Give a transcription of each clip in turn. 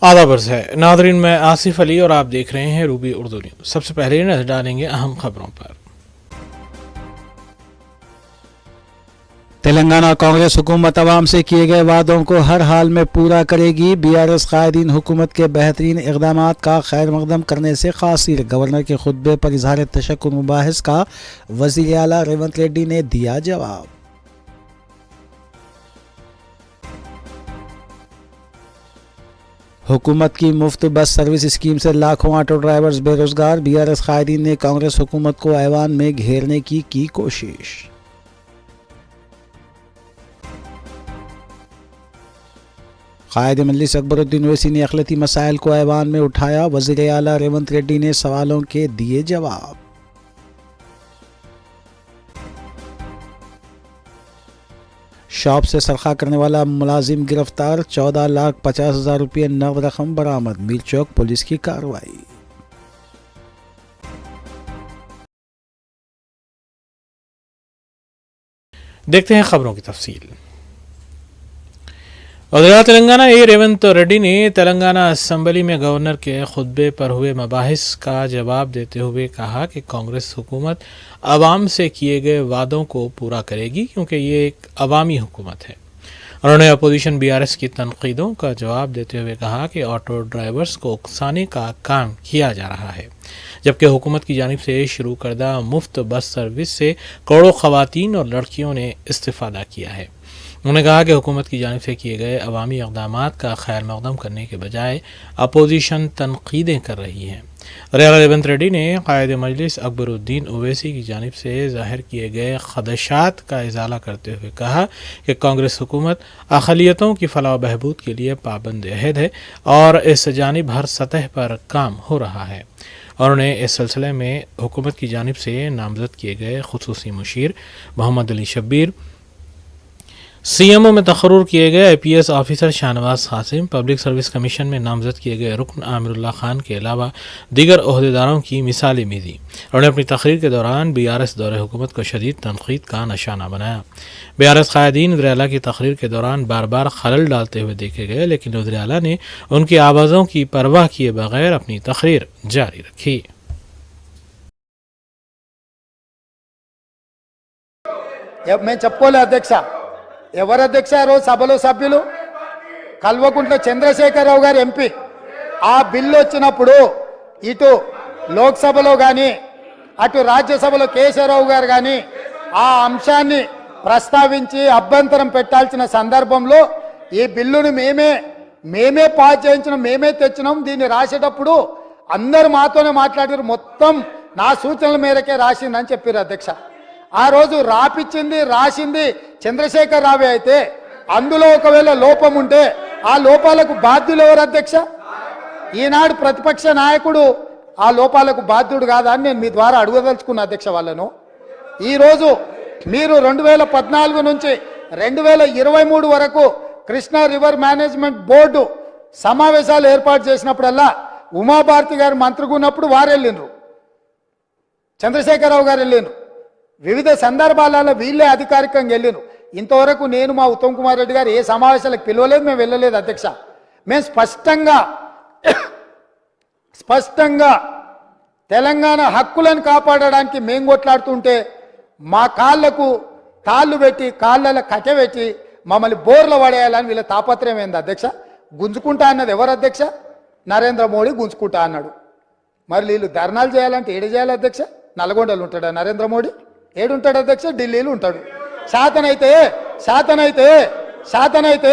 आदाब अर्ज़ है नादरीन, मैं आसिफ अली और आप देख रहे हैं रूबी उर्दू न्यूज़। सबसे पहले नजर डालेंगे अहम खबरों पर। तेलंगाना कांग्रेस हुकूमत अवाम से किए गए वादों को हर हाल में पूरा करेगी। बीआरएस कायदीन हुकूमत के बेहतरीन इक़दामात का खैर मकदम करने से कासिर। गवर्नर के खुतबे पर इजहार तशक्कुर मुबाहिस का वज़ीर आला रेवंत रेड्डी ने दिया जवाब। हुकूमत की मुफ्त बस सर्विस स्कीम से लाखों ऑटो ड्राइवर्स बेरोजगार। बीआरएस कायदीन ने कांग्रेस हुकूमत को ऐवान में घेरने की कोशिश। कायद मजलिस अकबरुद्दीन ओवैसी ने अखिलती मसाइल को ऐवान में उठाया। वज़ीर आला रेवंत रेड्डी ने सवालों के दिए जवाब। शॉप से सरखा करने वाला मुलाजिम गिरफ्तार। 14,50,000 रुपये नकद रकम बरामद। मीर चौक पुलिस की कार्रवाई। देखते हैं खबरों की तफसील। वज़ीर तेलंगाना रेवंत रेड्डी ने तेलंगाना असम्बली में गवर्नर के खुतबे पर हुए मबाहिस का जवाब देते हुए कहा कि कांग्रेस हुकूमत अवाम से किए गए वादों को पूरा करेगी क्योंकि ये एक अवामी हुकूमत है। उन्होंने अपोजिशन बीआरएस की तनकीदों का जवाब देते हुए कहा कि ऑटो ड्राइवर्स को उकसाने का काम किया जा रहा है, जबकि हुकूमत की जानिब से शुरू करदा मुफ्त बस सर्विस से करोड़ों ख़वातीन और लड़कियों ने इस्तिफ़ादा किया है। उन्होंने कहा कि हुकूमत की जानिब से किए गए अवामी इक़दामात का खैर मकदम करने के बजाय अपोजिशन तनकीदें कर रही है। रेवंत रेड्डी ने कायद मजलिस अकबरुद्दीन ओवैसी की जानिब से ज़ाहिर किए गए खदशात का इजाला करते हुए कहा कि कांग्रेस हुकूमत अक़लियतों की फलाह बहबूद के लिए पाबंद अहद है और इस जानिब हर सतह पर काम हो रहा है। उन्होंने इस सिलसिले में हुकूमत की जानिब से नामज़द किए गए खुसूसी मुशीर मोहम्मद अली शब्बीर, सीएमओ में तकर्रुर किए गए IPS officer Shahnawaz Qasim, public service commission में नामजद किए गए रुकन आमिरुल्लाह खान के अलावा दीगर ओहदेदारों की मिसालें भी दी। उन्होंने अपनी तकरीर के दौरान बीआरएस दौरे हुकूमत को शदीद तनकीद का निशाना बनाया। बीआरएस कायदीन वज़ीर आला की तकरीर के दौरान बार बार खलल डालते हुए देखे गए, लेकिन वज़ीर आला ने उनकी आवाज़ों की परवाह किए बगैर अपनी तकरीर जारी रखी। मैं చెప్పుకోలే అధ్యక్ష, ఎవరు అధ్యక్ష రోజు సభలో సభ్యులు కల్వకుంట్ల చంద్రశేఖరరావు గారు ఎంపీ ఆ బిల్లు వచ్చినప్పుడు ఇటు లోక్సభలో కానీ అటు రాజ్యసభలో కేశవరావు గారు కానీ ఆ అంశాన్ని ప్రస్తావించి అభ్యంతరం పెట్టాల్సిన సందర్భంలో ఈ బిల్లును మేమే పాస్ చేయించడం, మేమే తెచ్చినాం. దీన్ని రాసేటప్పుడు అందరూ మాతోనే మాట్లాడారు, మొత్తం నా సూచనల మేరకే రాసిందని చెప్పారు అధ్యక్ష. ఆ రోజు రాసింది చంద్రశేఖర్ రావే అయితే అందులో ఒకవేళ లోపం ఉంటే ఆ లోపాలకు బాధ్యులు ఎవరు అధ్యక్ష? ఈనాడు ప్రతిపక్ష నాయకుడు ఆ లోపాలకు బాధ్యుడు కాదా అని నేను మీ ద్వారా అడగదలుచుకున్న అధ్యక్ష వాళ్ళను. ఈరోజు మీరు 2014 నుంచి 2023 వరకు కృష్ణా రివర్ మేనేజ్మెంట్ బోర్డు సమావేశాలు ఏర్పాటు చేసినప్పుడల్లా ఉమాభారతి గారు మంత్రిగా ఉన్నప్పుడు వారు వెళ్ళిండ్రు, చంద్రశేఖరరావు గారు వెళ్ళిండ్రు. వివిధ సందర్భాలలో వీళ్ళే అధికారికంగా వెళ్ళిను. ఇంతవరకు నేను మా ఉత్తమ్ కుమార్ రెడ్డి గారు ఏ సమావేశాలకు పిలవలేదు, మేము వెళ్ళలేదు అధ్యక్ష. మేము స్పష్టంగా తెలంగాణ హక్కులను కాపాడడానికి మేము కొట్లాడుతుంటే మా కాళ్లకు తాళ్ళు పెట్టి కాళ్ళ కట్టెపెట్టి మమ్మల్ని బోర్ల పడేయాలని వీళ్ళ తాపత్రయం ఏంది అధ్యక్ష? గుంజుకుంటా అన్నది ఎవరు అధ్యక్ష? నరేంద్ర మోడీ గుంజుకుంటా అన్నాడు. మరి వీళ్ళు ధర్నాలు చేయాలంటే ఏడు చేయాలి అధ్యక్ష? నల్గొండలో ఉంటాడా నరేంద్ర మోడీ? ఏడుంటాడు అధ్యక్ష? ఢిల్లీలో ఉంటాడు. శాతనైతే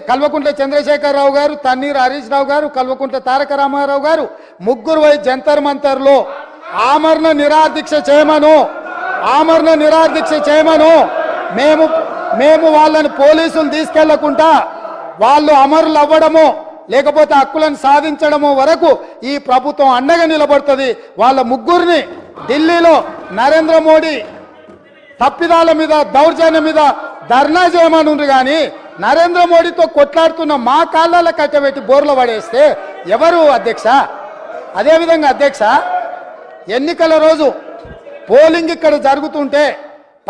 కల్వకుంట్ల చంద్రశేఖరరావు గారు, తన్నీర్ హరీష్ రావు గారు, కల్వకుంట్ల తారక రామారావు గారు ముగ్గురు పోయి జంతర్ మంతర్లో ఆమరణ నిరాదీక్ష చేయమను. మేము వాళ్ళని పోలీసులు తీసుకెళ్లకుండా వాళ్ళు అమరులు అవ్వడమో లేకపోతే హక్కులను సాధించడమో వరకు ఈ ప్రభుత్వం అండగా నిలబడుతుంది. వాళ్ళ ముగ్గురిని ఢిల్లీలో నరేంద్ర మోడీ తప్పిదాల మీద దౌర్జన్యం మీద ధర్నా చేయమనుండ్రు కానీ నరేంద్ర మోడీతో కొట్లాడుతున్న మా కాళ్ళ కట్టబెట్టి బోర్ల పడేస్తే ఎవరు అధ్యక్ష? అదేవిధంగా అధ్యక్ష, ఎన్నికల రోజు పోలింగ్ ఇక్కడ జరుగుతుంటే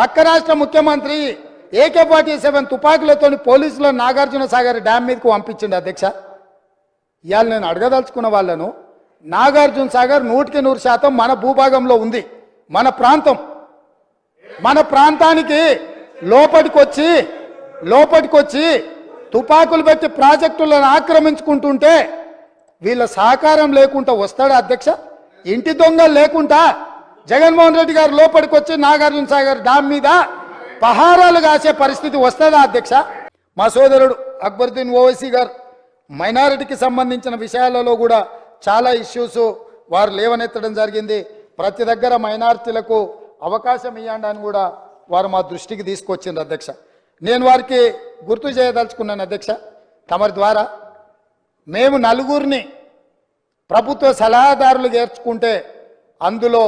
పక్క రాష్ట్ర ముఖ్యమంత్రి AK-47 తుపాకులతో పోలీసులను నాగార్జున సాగర్ డ్యామ్ మీదకు పంపించిండు అధ్యక్ష. ఇవాళ నేను అడగదలుచుకున్న వాళ్ళను, నాగార్జున సాగర్ 100% మన భూభాగంలో ఉంది. మన ప్రాంతం, మన ప్రాంతానికి లోపటికొచ్చి తుపాకులు పెట్టి ప్రాజెక్టులను ఆక్రమించుకుంటుంటే వీళ్ళ సహకారం లేకుండా వస్తాడా అధ్యక్ష? ఇంటి దొంగలు లేకుండా జగన్మోహన్ రెడ్డి గారు లోపలికొచ్చి నాగార్జున సాగర్ డామ్ మీద పహారాలు కాసే పరిస్థితి వస్తుందా అధ్యక్ష? మా సోదరుడు అక్బరుద్దీన్ ఓవైసీ గారు మైనారిటీకి సంబంధించిన విషయాలలో కూడా చాలా ఇష్యూస్ వారు లేవనెత్తడం జరిగింది. ప్రతి దగ్గర మైనారిటీలకు అవకాశం ఇవ్వండి అని కూడా వారు మా దృష్టికి తీసుకొచ్చింది అధ్యక్ష. నేను వారికి గుర్తు చేయదలుచుకున్నాను అధ్యక్ష, తమరి ద్వారా మేము నలుగురిని ప్రభుత్వ సలహాదారులు చేర్చుకుంటే అందులో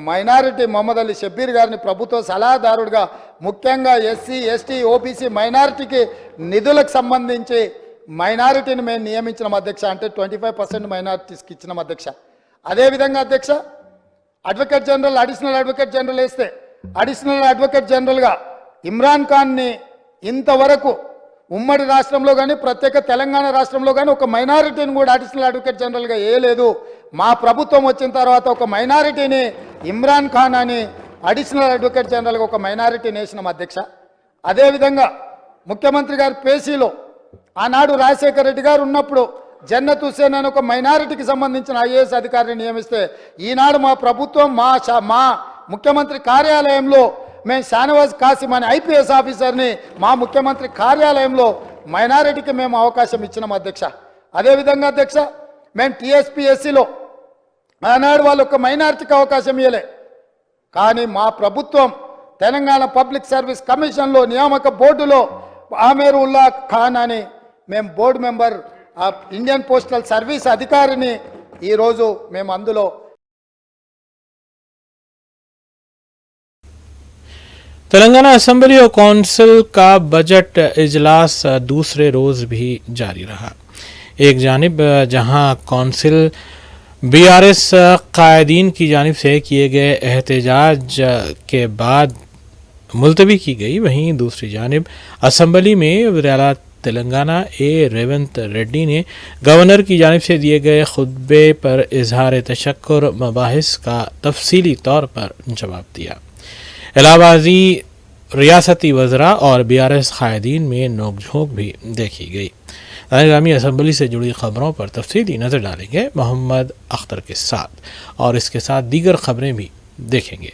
మైనారిటీ మొహమ్మద్ అలీ షబ్బీర్ గారిని ప్రభుత్వ సలహాదారుడిగా, ముఖ్యంగా ఎస్సీ ఎస్టీ ఓబీసీ మైనారిటీకి నిధులకు సంబంధించి మైనారిటీని మేము నియమించిన అధ్యక్ష. అంటే 25% మైనారిటీస్కి ఇచ్చిన అధ్యక్ష. అదేవిధంగా అధ్యక్ష, advocate general, additional advocate general వేస్తే అడిషనల్ అడ్వకేట్ జనరల్గా ఇమ్రాన్ ఖాన్ని ఇంతవరకు ఉమ్మడి రాష్ట్రంలో కానీ ప్రత్యేక తెలంగాణ రాష్ట్రంలో కానీ ఒక మైనారిటీని కూడా అడిషనల్ అడ్వకేట్ జనరల్గా వేయలేదు. మా ప్రభుత్వం వచ్చిన తర్వాత ఒక మైనారిటీని, ఇమ్రాన్ ఖాన్ అని అడిషనల్ అడ్వకేట్ జనరల్గా ఒక మైనారిటీని వేసినాం అధ్యక్ష. అదేవిధంగా ముఖ్యమంత్రి గారి పేసీలో ఆనాడు రాజశేఖర రెడ్డి గారు ఉన్నప్పుడు జన్నత్ హుస్సేన్ అని ఒక మైనారిటీకి సంబంధించిన ఐఏఎస్ అధికారిని నియమిస్తే ఈనాడు మా ప్రభుత్వం మా ముఖ్యమంత్రి కార్యాలయంలో మేము షానవాజ్ కాసిం అనే ఐపీఎస్ ఆఫీసర్ని మా ముఖ్యమంత్రి కార్యాలయంలో మైనారిటీకి మేము అవకాశం ఇచ్చినాం అధ్యక్ష. అదేవిధంగా అధ్యక్ష, మేము టీఎస్పీఎస్సీలో ఆనాడు వాళ్ళు ఒక మైనారిటీకి అవకాశం ఇవ్వలే, కానీ మా ప్రభుత్వం తెలంగాణ పబ్లిక్ సర్వీస్ కమిషన్లో నియామక బోర్డులో ఆమేర్ ఉల్లా ఖాన్ అని మేము board member Indian postal service అధికారిని ఈరోజు మేము అందులో. तेलंगाना असेंबली और काउंसिल का बजट इजलास दूसरे रोज़ भी जारी रहा। एक जानिब जहां काउंसिल बीआरएस कायदीन की जानिब से किए गए एहतजाज के बाद मुलतवी की गई, वहीं दूसरी जानिब असेंबली में वज़ीर-ए-आला तेलंगाना रेवंत रेड्डी ने गवर्नर की जानिब से दिए गए खुतबे पर इजहार तशक्कुर मबाहिस का तफसीली तौर पर जवाब दिया। इलाहाबादी रियासती वज़रा और बीआरएस कायदीन में नोकझोंक भी देखी गई। निज़ामी असम्बली से जुड़ी खबरों पर तफसीली नज़र डालेंगे मोहम्मद अख्तर के साथ, और इसके साथ दीगर खबरें भी देखेंगे।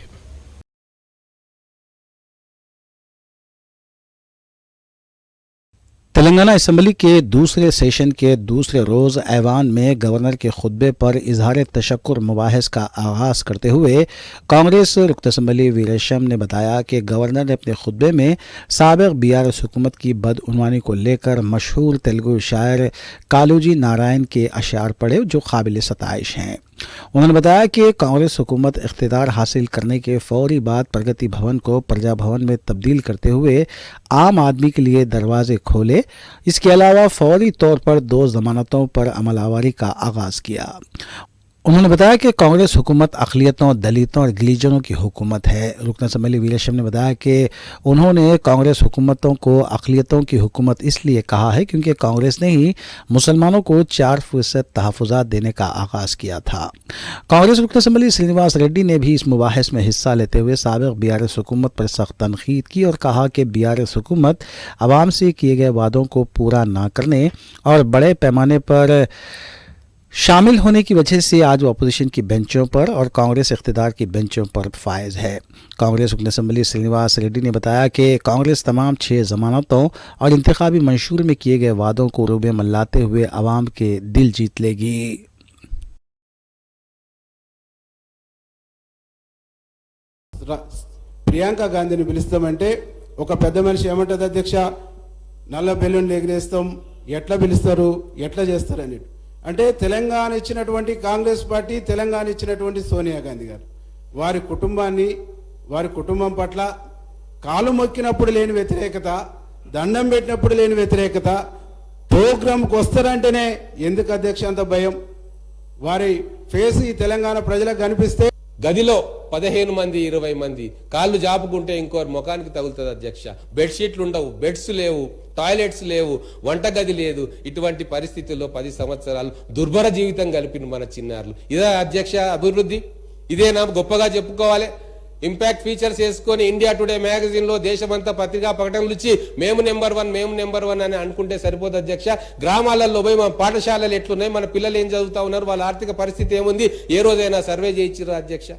तेलंगाना असेंबली के दूसरे सेशन के दूसरे रोज़ ऐवान में गवर्नर के खुतबे पर इजहार तशक्कुर मुबाहिस का आगाज़ करते हुए कांग्रेस रुकन असम्बली वीरेशम ने बताया कि गवर्नर ने अपने खुतबे में साबिक़ बीआरएस हुकूमत की बदउनवानी को लेकर मशहूर तेलुगु शायर कालूजी नारायण के अशार पढ़े जो काबिल सताइश हैं। उन्होंने बताया कि कांग्रेस हुकूमत इख्तिदार हासिल करने के फौरी बाद प्रगति भवन को प्रजा भवन में तब्दील करते हुए आम आदमी के लिए दरवाजे खोले। इसके अलावा फौरी तौर पर 2 जमानतों पर अमलावरी का आगाज़ किया। उन्होंने बताया कि कांग्रेस हुकूमत अक़लियतों, दलितों और गिरिजनों की हुकूमत है। रुकन असम्बली वीरेशम ने बताया कि उन्होंने कांग्रेस हुकूमतों को अक़लियतों की हुकूमत इसलिए कहा है क्योंकि कांग्रेस ने ही मुसलमानों को 4% तहफ़्फ़ुज़ात देने का आगाज़ किया था। कांग्रेस रुकन असम्बली श्रीनिवास रेड्डी ने भी इस मुबाहिस में हिस्सा लेते हुए साबिक़ बीआरएस हुकूमत पर सख्त तनक़ीद की और कहा कि बीआरएस हुकूमत अवाम से किए गए वादों को पूरा ना करने और बड़े पैमाने पर शामिल होने की वजह से आज वो अपोजिशन की बेंचों पर और कांग्रेस इख्तिदार की बेंचों पर फायज है। कांग्रेस रुकन असम्बली श्रीनिवास रेड्डी ने बताया कि कांग्रेस तमाम 6 जमानतों और इंतखाबी मंशूर में किए गए वादों को रूबे मल्लाते हुए अवाम के दिल जीत लेगी। ప్రియాంక గాంధీని పిలుస్తామంటే ఒక పెద్ద మనిషి ఏమంటది అధ్యక్ష, నల్ల బెలూన్లు ఎగిరేస్తాం, ఎట్లా పిలుస్తారు, ఎట్లా చేస్తారు అని. అంటే తెలంగాణ ఇచ్చినటువంటి కాంగ్రెస్ పార్టీ, తెలంగాణ ఇచ్చినటువంటి సోనియా గాంధీ గారు వారి కుటుంబాన్ని, వారి కుటుంబం పట్ల కాలు మొక్కినప్పుడు లేని వ్యతిరేకత, దండం పెట్టినప్పుడు లేని వ్యతిరేకత, ప్రోగ్రాంకి వస్తారంటేనే ఎందుకు అధ్యక్ష అంత భయం? వారి ఫేస్ ఈ తెలంగాణ ప్రజలకు కనిపిస్తే గదిలో 15 మంది 20 మంది కాళ్ళు జాపుకుంటే ఇంకోరు ముఖానికి తగులుతుంది అధ్యక్ష. బెడ్షీట్లు ఉండవు, బెడ్స్ లేవు, టాయిలెట్స్ లేవు, వంటగది లేదు. ఇటువంటి పరిస్థితుల్లో 10 సంవత్సరాలు దుర్భర జీవితం గడిపిన మన చిన్నారులు. ఇదే అధ్యక్ష అభివృద్ధి? ఇదేనా గొప్పగా చెప్పుకోవాలి? ఇంపాక్ట్ ఫీచర్స్ వేసుకొని ఇండియా టుడే మ్యాగజైన్ లో దేశమంతా పత్రికా ప్రకటనలు ఇచ్చి మేము నెంబర్ 1 అని అనుకుంటే సరిపోదు అధ్యక్ష. గ్రామాలలో పోయి మన పాఠశాలలు ఎట్లున్నాయి, మన పిల్లలు ఏం చదువుతా ఉన్నారు, వాళ్ళ ఆర్థిక పరిస్థితి ఏముంది, ఏ రోజైనా సర్వే చేయించారు అధ్యక్ష?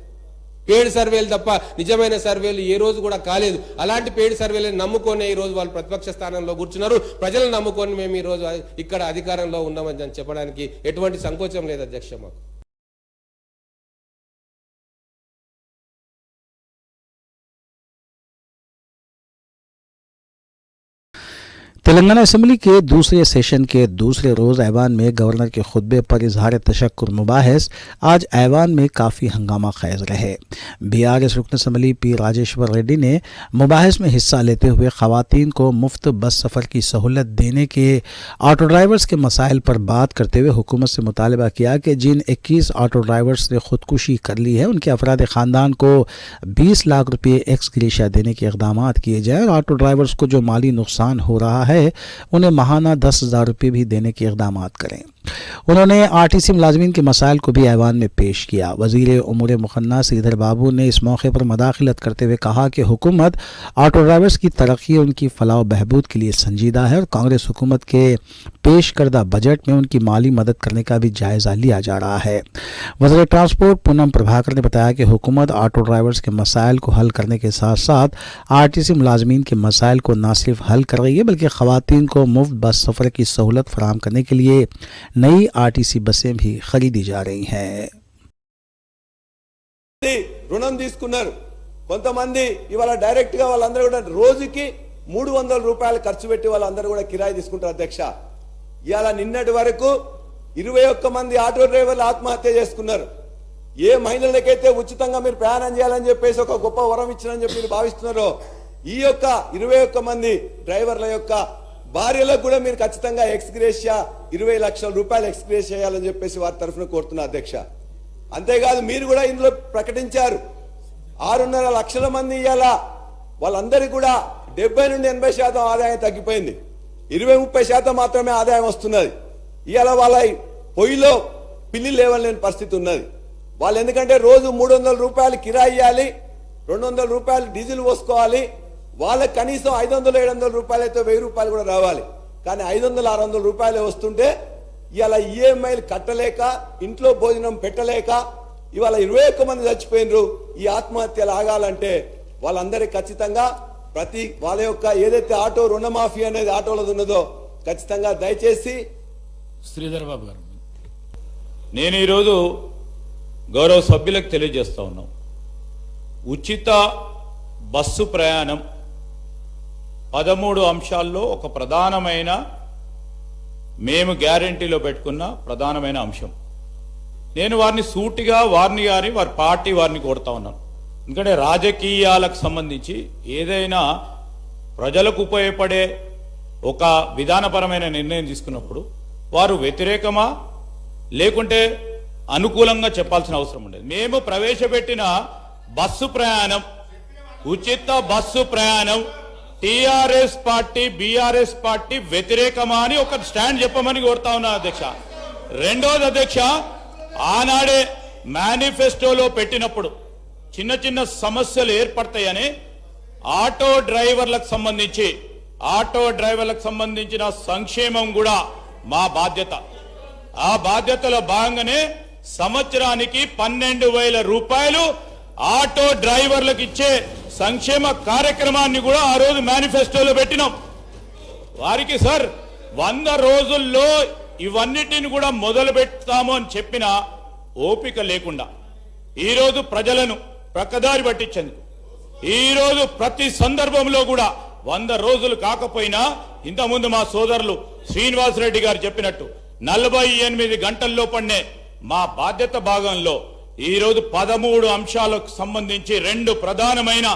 పేడ్ సర్వేలు తప్ప నిజమైన సర్వేలు ఏ రోజు కూడా కాలేదు. అలాంటి పేడ్ సర్వేలను నమ్ముకొని ఈ రోజు వాళ్ళు ప్రతిపక్ష స్థానంలో కూర్చున్నారు. ప్రజలను నమ్ముకొని మేము ఈ రోజు ఇక్కడ అధికారంలో ఉన్నామని చెప్పడానికి ఎటువంటి సంకోచం లేదు అధ్యక్ష మాకు. तेलंगाना असेंबली के दूसरे सेशन के दूसरे रोज़ ऐवान में गवर्नर के खुतबे पर इजहार तशक्कुर मुबाहिस आज ऐवान में काफ़ी हंगामा खैज रहे। बीआरएस रुकन असम्बली पी राजेश्वर रेड्डी ने मुबाहिस में हिस्सा लेते हुए ख़वातीन को मुफ्त बस सफ़र की सहूलत देने के ऑटो ड्राइवर्स के मसाइल पर बात करते हुए हुकूमत से मुतालबा किया कि जिन 21 ऑटो ड्राइवर्स ने खुदकुशी कर ली है उनके अफराद ख़ानदान को 20 लाख रुपये एक्स ग्रेशिया देने के इक़दाम किए जाएँ और ऑटो ड्राइवर्स को जो माली नुकसान हो रहा है उन्हें माहाना 10,000 रुपये भी देने के इक़दाम करें। उन्होंने आरटीसी मुलाजमीन के मसाइल को भी ऐवान में पेश किया। वज़ीर उमूर मुखन्ना श्रीधर बाबू ने इस मौके पर मदाखिलत करते हुए कहा कि हुकूमत ऑटो ड्राइवर्स की तरक्की और उनकी फलाह व बहबूद के लिए संजीदा है और कांग्रेस हुकूमत के पेश करदा बजट में उनकी माली मदद करने का भी जायज़ा लिया जा रहा है। वज़ीर ट्रांसपोर्ट पूनम प्रभाकर ने बताया कि हुकूमत ऑटो ड्राइवर्स के मसाइल को हल करने के साथ साथ आरटीसी मुलाजमीन के मसाइल को न सिर्फ हल कर रही है बल्कि ख़वातीन को मुफ्त बस सफ़र की सहूलत फराहम करने के लिए नई आरटीसी बसें भी खरीदी जा रही हैं। రుణం తీసుకున్నారు కొంతమంది ఇవాళ డైరెక్ట్ గా వాళ్ళందరూ కూడా రోజుకి 300 రూపాయలు ఖర్చు పెట్టి వాళ్ళందరూ కూడా కిరాయి తీసుకుంటారు అధ్యక్ష. ఇవాళ నిన్నటి వరకు 21 మంది ఆటో డ్రైవర్లు ఆత్మహత్య చేసుకున్నారు. ఏ మహిళలకైతే ఉచితంగా మీరు ప్రయాణం చేయాలని చెప్పేసి ఒక గొప్ప వరం ఇచ్చారని చెప్పి మీరు భావిస్తున్నారో ఈ యొక్క 21 మంది డ్రైవర్ల యొక్క భార్యలకు కూడా మీరు ఖచ్చితంగా ఎక్స్గ్రేషియా 20 లక్షల రూపాయలు ఎక్స్గ్రేషియా చేయాలని చెప్పేసి వారి తరఫున కోరుతున్నా అధ్యక్ష. అంతేకాదు మీరు కూడా ఇందులో ప్రకటించారు 6.5 లక్షల మంది ఇవాళ వాళ్ళందరికీ కూడా 70 నుండి 80% ఆదాయం తగ్గిపోయింది. 20-30% మాత్రమే ఆదాయం వస్తున్నది. ఇవాళ వాళ్ళ పొయ్యిలో పిల్లి లేవలేని పరిస్థితి ఉన్నది. వాళ్ళు ఎందుకంటే రోజు 300 రూపాయలు కిరాయి ఇవ్వాలి, 200 రూపాయలు డీజిల్ పోసుకోవాలి. వాళ్ళకి కనీసం 500-700 రూపాయలు అయితే 1000 రూపాయలు కూడా రావాలి. కానీ 500-600 రూపాయలే వస్తుంటే ఇవాళ ఈఎంఐలు కట్టలేక ఇంట్లో భోజనం పెట్టలేక ఇవాళ 21 మంది చచ్చిపోయినరు. ఈ ఆత్మహత్యలు ఆగాలంటే వాళ్ళందరికీ ఖచ్చితంగా ప్రతి వాళ్ళ యొక్క ఏదైతే ఆటో రుణమాఫీ అనేది ఆటోలో ఉన్నదో ఖచ్చితంగా దయచేసి శ్రీధర్ బాబు గారు, నేను ఈరోజు గౌరవ సభ్యులకు తెలియజేస్తా ఉన్నాం, ఉచిత బస్సు ప్రయాణం 13 అంశాల్లో ఒక ప్రధానమైన మేము గ్యారంటీలో పెట్టుకున్న ప్రధానమైన అంశం. నేను వారిని సూటిగా వారిని గారి వారి పార్టీ వారిని కోరుతా ఉన్నాను. ఎందుకంటే రాజకీయాలకు సంబంధించి ఏదైనా ప్రజలకు ఉపయోగపడే ఒక విధానపరమైన నిర్ణయం తీసుకున్నప్పుడు వారు వ్యతిరేకమా లేకుంటే అనుకూలంగా చెప్పాల్సిన అవసరం ఉండేది. మేము ప్రవేశపెట్టిన బస్సు ప్రయాణం, ఉచిత బస్సు ప్రయాణం టీఆర్ఎస్ పార్టీ బీఆర్ఎస్ పార్టీ వ్యతిరేకమా అని ఒక స్టాండ్ చెప్పమని కోరుతా ఉన్నా అధ్యక్ష. రెండోది అధ్యక్ష, ఆనాడే మేనిఫెస్టోలో పెట్టినప్పుడు చిన్న చిన్న సమస్యలు ఏర్పడతాయని ఆటో డ్రైవర్లకు సంబంధించిన సంక్షేమం కూడా మా బాధ్యత. ఆ బాధ్యతలో భాగంగానే సంవత్సరానికి 12,000 రూపాయలు ఆటో డ్రైవర్లకు ఇచ్చే సంక్షేమ కార్యక్రమాన్ని కూడా ఆ రోజు మేనిఫెస్టోలో పెట్టినాం. వారికి సార్ 100 రోజుల్లో ఇవన్నిటిని కూడా మొదలు పెడతాము అని చెప్పిన ఓపిక లేకుండా ఈరోజు ప్రజలను ప్రక్కదారి పట్టించింది. ఈరోజు ప్రతి సందర్భంలో కూడా 100 రోజులు కాకపోయినా ఇంతకుముందు మా సోదరులు శ్రీనివాసరెడ్డి గారు చెప్పినట్టు 48 గంటల్లో పడినే మా బాధ్యత భాగంలో ఈరోజు 13 అంశాలకు సంబంధించి 2 ప్రధానమైన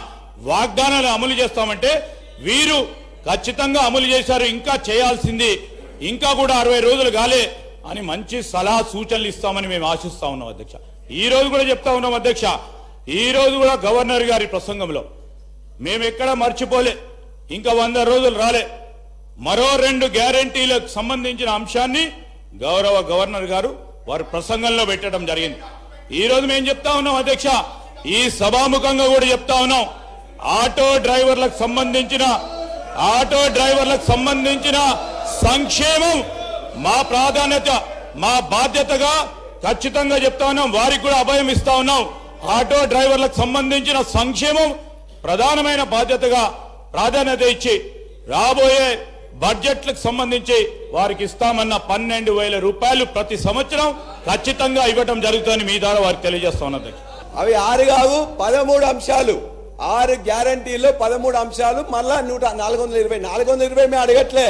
వాగ్దానాలు అమలు చేస్తామంటే వీరు ఖచ్చితంగా అమలు చేశారు. ఇంకా చేయాల్సింది ఇంకా కూడా 60 రోజులు కాలే అని మంచి సలహా సూచనలు ఇస్తామని మేము ఆశిస్తా ఉన్నాం అధ్యక్ష. ఈ రోజు కూడా చెప్తా ఉన్నాం అధ్యక్ష, ఈ రోజు కూడా గవర్నర్ గారి ప్రసంగంలో మేము ఎక్కడ మర్చిపోలే, ఇంకా 100 రోజులు రాలే, మరో 2 గ్యారెంటీలకు సంబంధించిన అంశాన్ని గౌరవ గవర్నర్ గారు వారి ప్రసంగంలో పెట్టడం జరిగింది. ఈ రోజు మేము చెప్తా ఉన్నాం అధ్యక్ష, ఈ సభాముఖంగా కూడా చెప్తా ఉన్నాం, ఆటో డ్రైవర్లకు సంబంధించిన సంక్షేమం మా ప్రాధాన్యత, మా బాధ్యతగా ఖచ్చితంగా చెప్తా ఉన్నాం. వారికి కూడా అభయం ఇస్తా ఉన్నాం. ఆటో డ్రైవర్లకు సంబంధించిన సంక్షేమం ప్రధానమైన బాధ్యతగా ప్రాధాన్యత ఇచ్చి రాబోయే బడ్జెట్లకు సంబంధించి వారికి ఇస్తామన్న 12,000 రూపాయలు ప్రతి సంవత్సరం ఖచ్చితంగా ఇవ్వటం జరుగుతుందని మీ ద్వారా వారికి తెలియజేస్తా ఉన్నది. అవి 6 కావు 13 అంశాలు, 6 గ్యారంటీలు 13 అంశాలు, మళ్ళా 420 మేము అడగట్లే,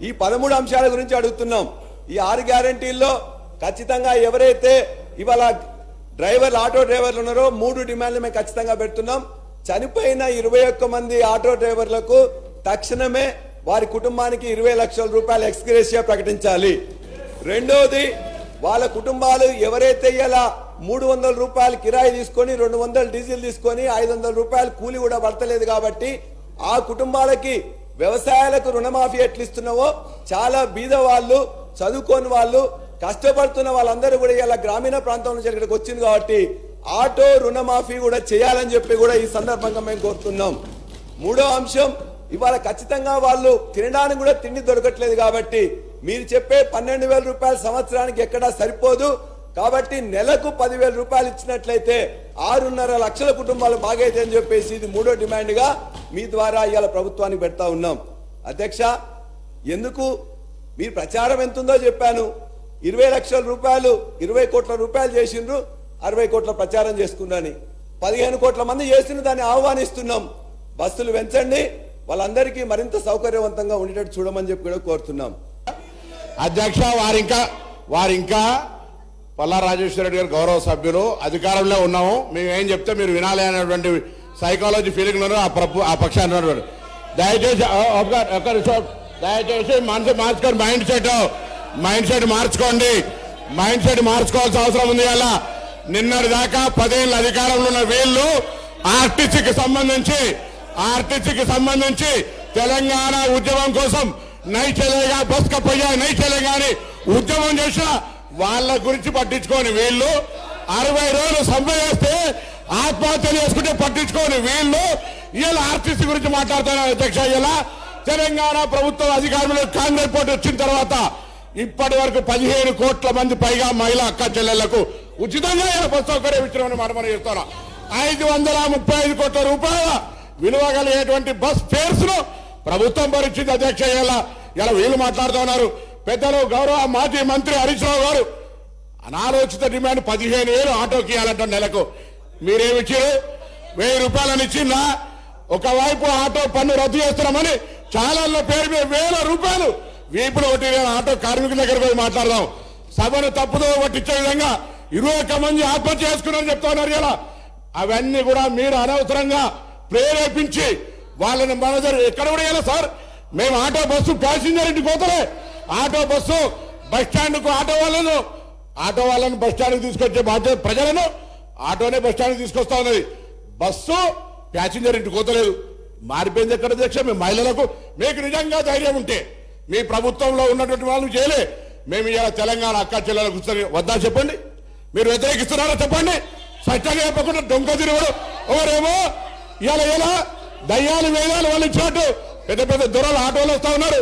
ఈ 13 అంశాల గురించి అడుగుతున్నాం. ఈ 6 గ్యారంటీల్లో ఖచ్చితంగా ఎవరైతే ఇవాళ డ్రైవర్లు ఆటో డ్రైవర్లు ఉన్నారో 3 డిమాండ్లు మేము ఖచ్చితంగా పెడుతున్నాం. చనిపోయిన 21 మంది ఆటో డ్రైవర్లకు తక్షణమే వారి కుటుంబానికి 20 లక్షల రూపాయలు ఎక్స్గ్రేషియా ప్రకటించాలి. రెండోది, వాళ్ళ కుటుంబాలు ఎవరైతే ఇలా 300 రూపాయలు కిరాయి తీసుకొని 200 డీజిల్ తీసుకొని 500 రూపాయలు కూలి కూడా పడతలేదు కాబట్టి ఆ కుటుంబాలకి వ్యవసాయాలకు రుణమాఫీ ఎట్లు ఇస్తున్నావో చాలా బీద వాళ్ళు, చదువుకోని వాళ్ళు, కష్టపడుతున్న వాళ్ళందరూ కూడా ఇలా గ్రామీణ ప్రాంతం నుంచి ఇక్కడికి వచ్చింది కాబట్టి ఆటో రుణమాఫీ కూడా చేయాలని చెప్పి కూడా ఈ సందర్భంగా మేము కోరుతున్నాం. మూడో అంశం, ఇవాళ ఖచ్చితంగా వాళ్ళు తినడానికి కూడా తిండి దొరకట్లేదు కాబట్టి మీరు చెప్పే 12,000 రూపాయలు సంవత్సరానికి ఎక్కడా సరిపోదు కాబట్టి నెలకు 10,000 రూపాయలు ఇచ్చినట్లయితే 6.5 లక్షల కుటుంబాలు బాగైతే అని చెప్పేసి ఇది 3వ డిమాండ్ గా మీ ద్వారా ఇవాళ ప్రభుత్వానికి పెడతా ఉన్నాం. అధ్యక్ష, ఎందుకు మీ ప్రచారం ఎంతుందో చెప్పాను. 20 లక్షల రూపాయలు 20 కోట్ల రూపాయలు చేసిండ్రు, 60 కోట్ల ప్రచారం చేసుకున్నాని 15 కోట్ల మంది చేసిన దాన్ని ఆహ్వానిస్తున్నాం. బస్సులు పెంచండి, వాళ్ళందరికీ మరింత సౌకర్యవంతంగా ఉండేటట్టు చూడమని చెప్పి కూడా కోరుతున్నాం. అధ్యక్ష, వారింకా పల్లా రాజేశ్వర రెడ్డి గారు గౌరవ సభ్యులు, అధికారంలో ఉన్నాము, మేము ఏం చెప్తే మీరు వినాలి అనేటువంటి సైకాలజీ ఫీలింగ్ ఆ పక్షాన్ని ఉన్నటువంటి దయచేసి మార్చుకోండి, మైండ్ సెట్ మార్చుకోండి, మైండ్ సెట్ మార్చుకోవాల్సిన అవసరం ఉంది. అలా నిన్నటి దాకా 10 ఏళ్ళ అధికారంలో ఉన్న వీళ్ళు ఆర్టీసీకి సంబంధించి తెలంగాణ ఉద్యమం కోసం నై చలేగా బస్ కప్పయ్యా నై చలేగా అని ఉద్యమం చేసిన వాళ్ళ గురించి పట్టించుకోని వీళ్ళు, 60 రోజులు సమ్మె చేస్తే ఆత్మహత్యలు చేసుకుంటే పట్టించుకోని వీళ్ళు ఇలా ఆర్టీసీ గురించి మాట్లాడుతున్నారు. అధ్యక్ష, ఇలా తెలంగాణ ప్రభుత్వం అధికారంలో కాంగ్రెస్ పార్టీ వచ్చిన తర్వాత ఇప్పటి వరకు 15 కోట్ల మంది పైగా మహిళా అక్క చెల్లెళ్లకు ఉచితంగా బస్ సౌకర్యం ఇచ్చినామని మనం చేస్తున్నాం. 535 కోట్ల రూపాయల విలువ కలిగేటువంటి బస్ ఫేర్స్ ను ప్రభుత్వం భరించింది. అధ్యక్ష, ఇలా వీళ్ళు మాట్లాడుతూ ఉన్నారు. పెద్దలు గౌరవ మాజీ మంత్రి హరీష్ రావు గారు అనాలోచిత డిమాండ్ 15,000 ఆటోకి ఇవ్వాలంట నెలకు. మీరేమిచ్చారు? 1000 రూపాయలని ఇచ్చిందా? ఒకవైపు ఆటో పన్ను రద్దు చేస్తున్నామని ఛానళ్ల పేరు మీద 1000 రూపాయలు వీపులు కొట్టి ఆటో కార్మికుల దగ్గర పోయి మాట్లాడదాం. సభను తప్పుదో పట్టించే విధంగా 21 మంది ఆత్మహత్య చేసుకున్నారని చెప్తా ఉన్నారు. ఇలా అవన్నీ కూడా మీరు అనవసరంగా ప్రేరేపించి వాళ్ళని మన దగ్గర ఎక్కడ కూడా ఇలా సార్, మేము ఆటో బస్సు ప్యాసింజర్ ఇంటికి పోతలే, ఆటో బస్సు బస్ స్టాండ్ కు ఆటో వాళ్ళను బస్ స్టాండ్ తీసుకొచ్చే బాధ్యత ప్రజలను ఆటోనే బస్ స్టాండ్ తీసుకొస్తా ఉన్నది. బస్సు ప్యాసింజర్ ఇంటికి పోతలేదు. మారిపోయింది ఎక్కడ అధ్యక్ష? మేము మహిళలకు మీకు నిజంగా ధైర్యం ఉంటే మీ ప్రభుత్వంలో ఉన్నటువంటి వాళ్ళు చేయలే, మేము ఇలా తెలంగాణ అక్క చెల్లెలకు కూర్చొని వద్దా చెప్పండి. మీరు వ్యతిరేకిస్తున్నారో చెప్పండి. స్పష్టంగా చెప్పకుండా దొంగ తిరుగుడు ఎవరేమో ఇలా దయ్యాలు వేదాలు వాళ్ళు ఇచ్చినట్టు పెద్ద పెద్ద దొరలు ఆటోలు వస్తా ఉన్నారు.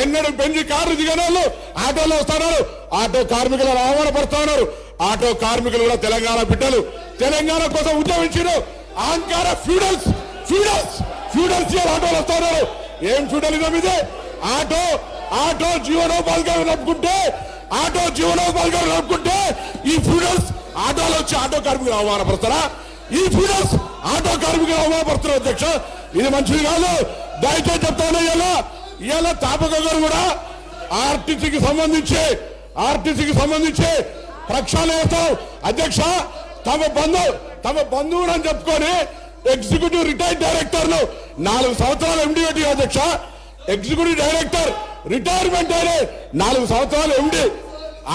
ఎన్నడూ పెంచి కారు దిగిన వాళ్ళు ఆటోలో వస్తా ఉన్నారు. ఆటో కార్మికులను అవమానపరుస్తా ఉన్నారు. ఆటో కార్మికులు కూడా తెలంగాణ బిడ్డలు, తెలంగాణ కోసం ఉద్యమించారు. అహంకార ఫ్యూడల్స్ ఆటోలు వస్తా ఉన్నారు. ఏం ఫ్యూడలిజం ఇదే? ఆటో జీవనోపాధిగా నడుపుకుంటే ఈ ఫ్యూడల్స్ ఆటోలు వచ్చి ఆటో కార్మికులు అవమానపరుస్తారా? ఈ ఫ్యూడల్స్ ఆటో కార్మికులు అవమానపరుస్తారు. అధ్యక్ష, ఇది మంచిది కాదు. దయచేసి చెప్తాను. ఇలా తాపక గారు కూడా ఆర్టీసీకి సంబంధించి ప్రక్షాళన చేస్తాం. అధ్యక్ష, తమ బంధువులు అని చెప్పుకొని ఎగ్జిక్యూటివ్ రిటైర్డ్ డైరెక్టర్లు 4 సంవత్సరాలు ఎండి పెట్టి అధ్యక్ష, ఎగ్జిక్యూటివ్ డైరెక్టర్ రిటైర్మెంట్ అయిన 4 సంవత్సరాలు ఎండి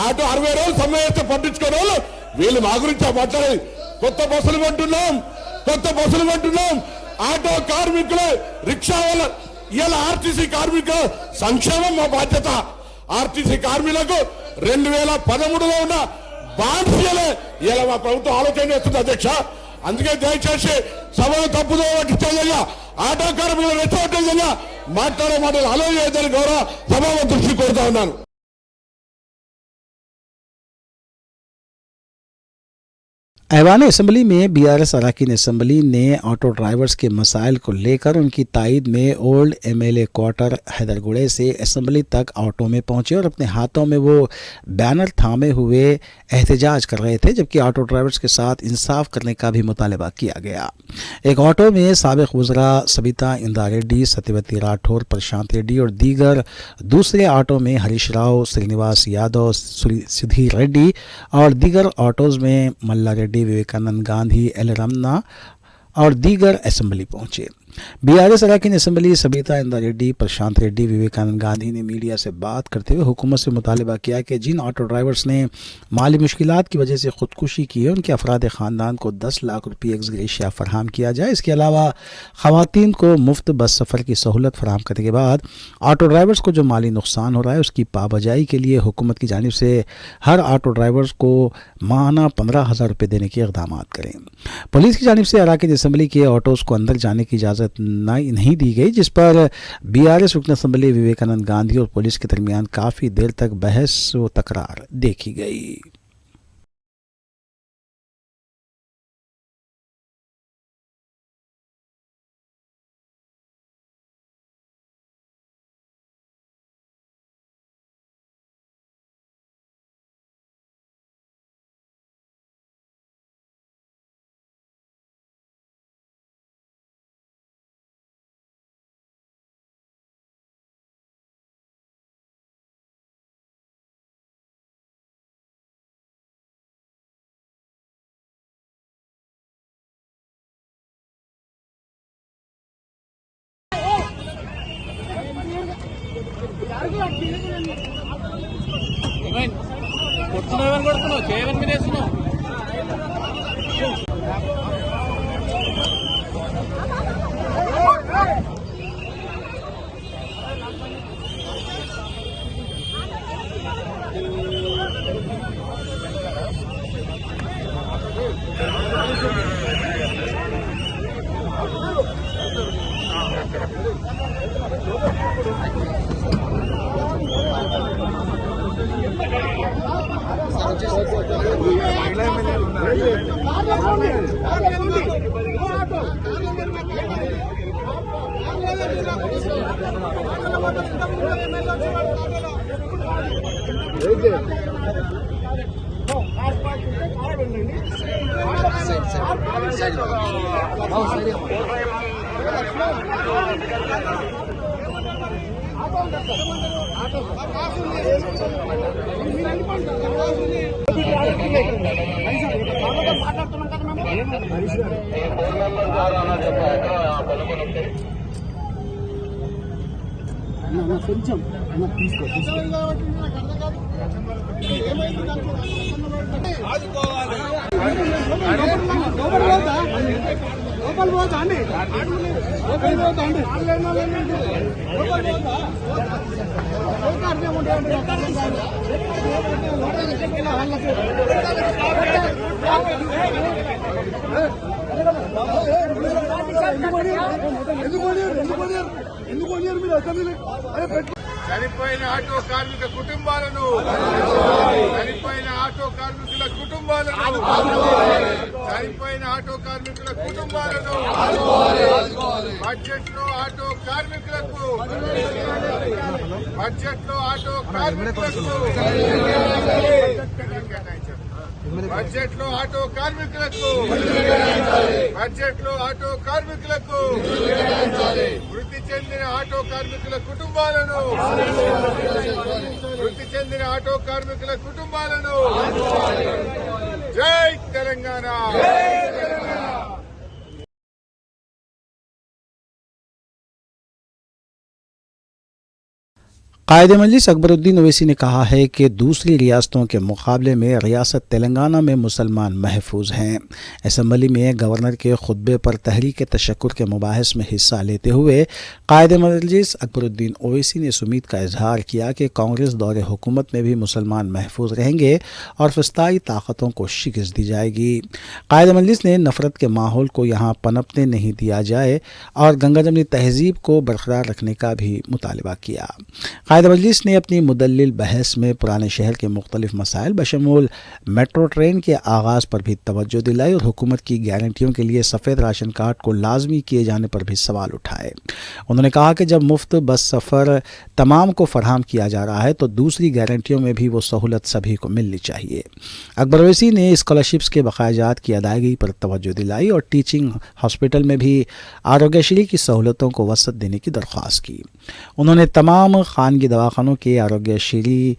ఆటో 60 రోజులు సమ్మె చేస్తే పట్టించుకునే వాళ్ళు వీళ్ళు మా గురించి మాట్లాడేది. కొత్త బస్సులు కొంటున్నాం, కొత్త బస్సులు కొంటున్నాం. ఆటో కార్మికులు, రిక్షా వాళ్ళ, ఇలా ఆర్టీసీ కార్మికుల సంక్షేమం మా బాధ్యత. ఆర్టీసీ కార్మికులకు 2013లో ఉన్న బాండ్స్ ఇలా మా ప్రభుత్వం ఆలోచన చేస్తుంది అధ్యక్ష. అందుకే దయచేసి సభను తప్పుదో పట్టించాలి, ఆటో కార్మికులు రెచ్చగొట్టేది మాట్లాడే మాటలు అలో చేయదని గౌరవ సభాపతి దృష్టి కోరుతా ఉన్నాను. ऐवान असम्बली में बीआरएस अरकान असम्बली ने ऑटो ड्राइवर्स के मसाइल को लेकर उनकी तायद में ओल्ड एमएलए क्वार्टर हैदरगुड़े से असम्बली तक ऑटो में पहुंचे और अपने हाथों में वो बैनर थामे हुए एहतजाज कर रहे थे, जबकि ऑटो ड्राइवर्स के साथ इंसाफ करने का भी मुतालबा किया गया। एक ऑटो में साबिक वज़रा सबिता इंदा रेड्डी, सत्यवती राठौर, प्रशांत रेड्डी और दीगर, दूसरे ऑटो में हरीश राव, श्रीनिवास यादव, सुधीर रेड्डी और दीगर ऑटोज़ में मल्ला रेड्डी, विवेकानंद गांधी, एल रमना और दीगर असम्बली पहुंचे। बीआरएस अरकान असम्बली सबिता इंदा रेड्डी, प्रशांत रेड्डी, विवेकानंद गांधी ने मीडिया से बात करते हुए हुकूमत से मुतालबा किया कि जिन ऑटो ड्राइवर्स ने माली मुश्किलात की वजह से खुदकुशी की है उनके अफराद ख़ानदान को 10 लाख रुपये एक्स ग्रेशिया फराहम किया जाए। इसके अलावा ख़वातीन को मुफ्त बस सफ़र की सहूलत फराहम करने के बाद ऑटो ड्राइवर्स को जो माली नुकसान हो रहा है उसकी पाबजाई के लिए हुकूमत की जानिब से हर ऑटो ड्राइवर्स को माहाना 15,000 रुपये देने के इक़दाम करें। पुलिस की जानिब से अरकान असम्बली के ऑटोज़ को अंदर जाने की इजाज़त नहीं दी गई, जिस पर बीआरएस रुकन असम्बली विवेकानंद गांधी और पुलिस के दरमियान काफ़ी देर तक बहस व तकरार देखी गई। చనిపోయిన ఆటో కార్మిక కుటుంబాలను, చనిపోయిన ఆటో కార్మికుల కుటుంబాలను, చనిపోయిన ఆటో కార్మికుల కుటుంబాలను, బడ్జెట్ లో ఆటో కార్మికులకు, బడ్జెట్ లో ఆటో కార్మికులకు, బడ్జెట్ లో ఆటో కార్మికులకు, బడ్జెట్ లో ఆటో కార్మికులకు, వృత్తి చెందిన ఆటో కార్మికుల కుటుంబాలను, వృత్తి చెందిన ఆటో కార్మికుల కుటుంబాలను, జై తెలంగాణ। कायद मजलिस अकबरुद्दीन ओवैसी ने कहा है कि दूसरी रियासतों के मुकाबले में रियासत तेलंगाना में मुसलमान महफूज हैं। असम्बली में गवर्नर के खुतबे पर तहरीक तशक्कुर के मुबाहिस में हिस्सा लेते हुए कायद मजलिस अकबरुद्दीन ओवैसी ने इस उम्मीद का इजहार किया कि कांग्रेस दौरे हुकूमत में भी मुसलमान महफूज रहेंगे और फस्ताई ताकतों को शिकस्त दी जाएगी। कायद मजलिस ने नफरत के माहौल को यहाँ पनपने नहीं दिया जाए और गंगा जमनी तहजीब को बरकरार रखने का भी मुतालबा किया। कायद मजलिस ने अपनी मुदल्लिल बहस में पुराने शहर के मुख्तलिफ मसाइल बशमूल मेट्रो ट्रेन के आगाज़ पर भी तवज्जो दिलाई और हुकूमत की गारंटियों के लिए सफ़ेद राशन कार्ड को लाजमी किए जाने पर भी सवाल उठाए। उन्होंने कहा कि जब मुफ्त बस सफ़र तमाम को फराहम किया जा रहा है तो दूसरी गारंटियों में भी वो सहूलत सभी को मिलनी चाहिए। अकबर ओवैसी ने स्कॉलरशिप्स के बकायाजात की अदायगी पर तवज्जो दिलाई और टीचिंग हॉस्पिटल में भी आरोग्यश्री की सहूलतों को वसअत देने की दरख्वास्त की। उन्होंने तमाम खानगी दवाखानों के आरोग्यश्री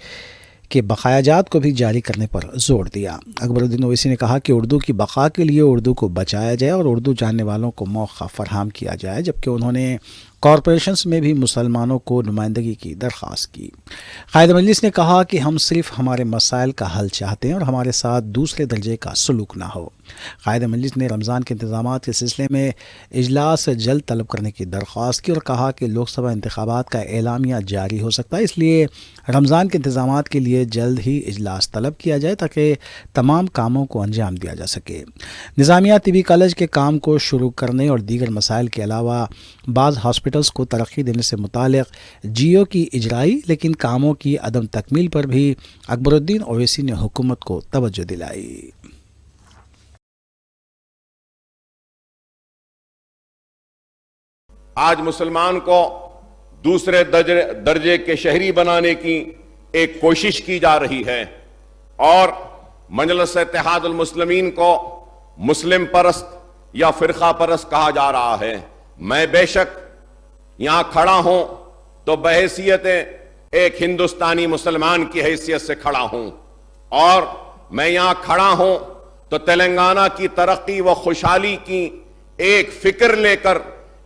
के बकायाजात को भी जारी करने पर जोर दिया। अकबरुद्दीन ओवैसी ने कहा कि उर्दू की बका के लिए उर्दू को बचाया जाए और उर्दू जानने वालों को मौका फराहम किया जाए, जबकि उन्होंने कॉरपोरेशंस में भी मुसलमानों को नुमाइंदगी की दरख्वास्त की। कायद मजलिस ने कहा कि हम सिर्फ हमारे मसाइल का हल चाहते हैं और हमारे साथ दूसरे दर्जे का सलूक ना हो। कायद मजलिस ने रमज़ान के इंतजाम के सिलसिले में इजलास जल्द तलब करने की दरख्वास्त की और कहा कि लोकसभा इंतखाबात का एलामिया जारी हो सकता है, इसलिए रमज़ान के इंतजाम के लिए जल्द ही इजलास तलब किया जाए ताकि तमाम कामों को अंजाम दिया जा सके। निज़ामिया तिबी कॉलेज के काम को शुरू करने और दीगर मसाइल के अलावा बाज़ हॉस्पिटल्स को तरक्की देने से मुतालिक जियो की इजराई लेकिन कामों की अदम तकमील पर भी अकबरुद्दीन ओवैसी ने हुकूमत को तवज्जो दिलाई। आज मुसलमान को दूसरे दर्जे के शहरी बनाने की एक कोशिश की जा रही है और मजलिस इत्तेहादुल मुस्लिमीन को मुस्लिम परस्त या फिरका परस्त कहा जा रहा है। मैं बेशक यहां खड़ा हूं तो बहैसियत एक हिंदुस्तानी मुसलमान की हैसियत से खड़ा हूं और मैं यहां खड़ा हूं तो तेलंगाना की तरक्की व खुशहाली की एक फिक्र लेकर,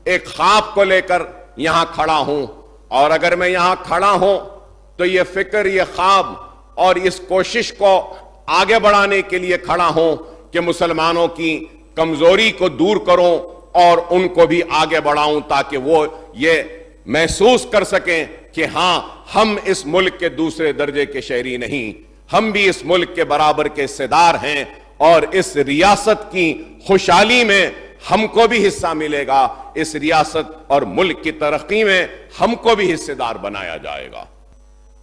एक ख्वाब को लेकर यहां खड़ा हूं। और अगर मैं यहां खड़ा हूं तो ये फिक्र, ये ख्वाब और इस कोशिश को आगे बढ़ाने के लिए खड़ा हूं कि मुसलमानों की कमजोरी को दूर करूं और उनको भी आगे बढ़ाऊं ताकि वो ये महसूस कर सकें कि हां, हम इस मुल्क के दूसरे दर्जे के शहरी नहीं, हम भी इस मुल्क के बराबर के हिस्सेदार हैं और इस रियासत की खुशहाली में हमको भी हिस्सा मिलेगा, इस रियासत और मुल्क की तरक्की में हमको भी हिस्सेदार बनाया जाएगा।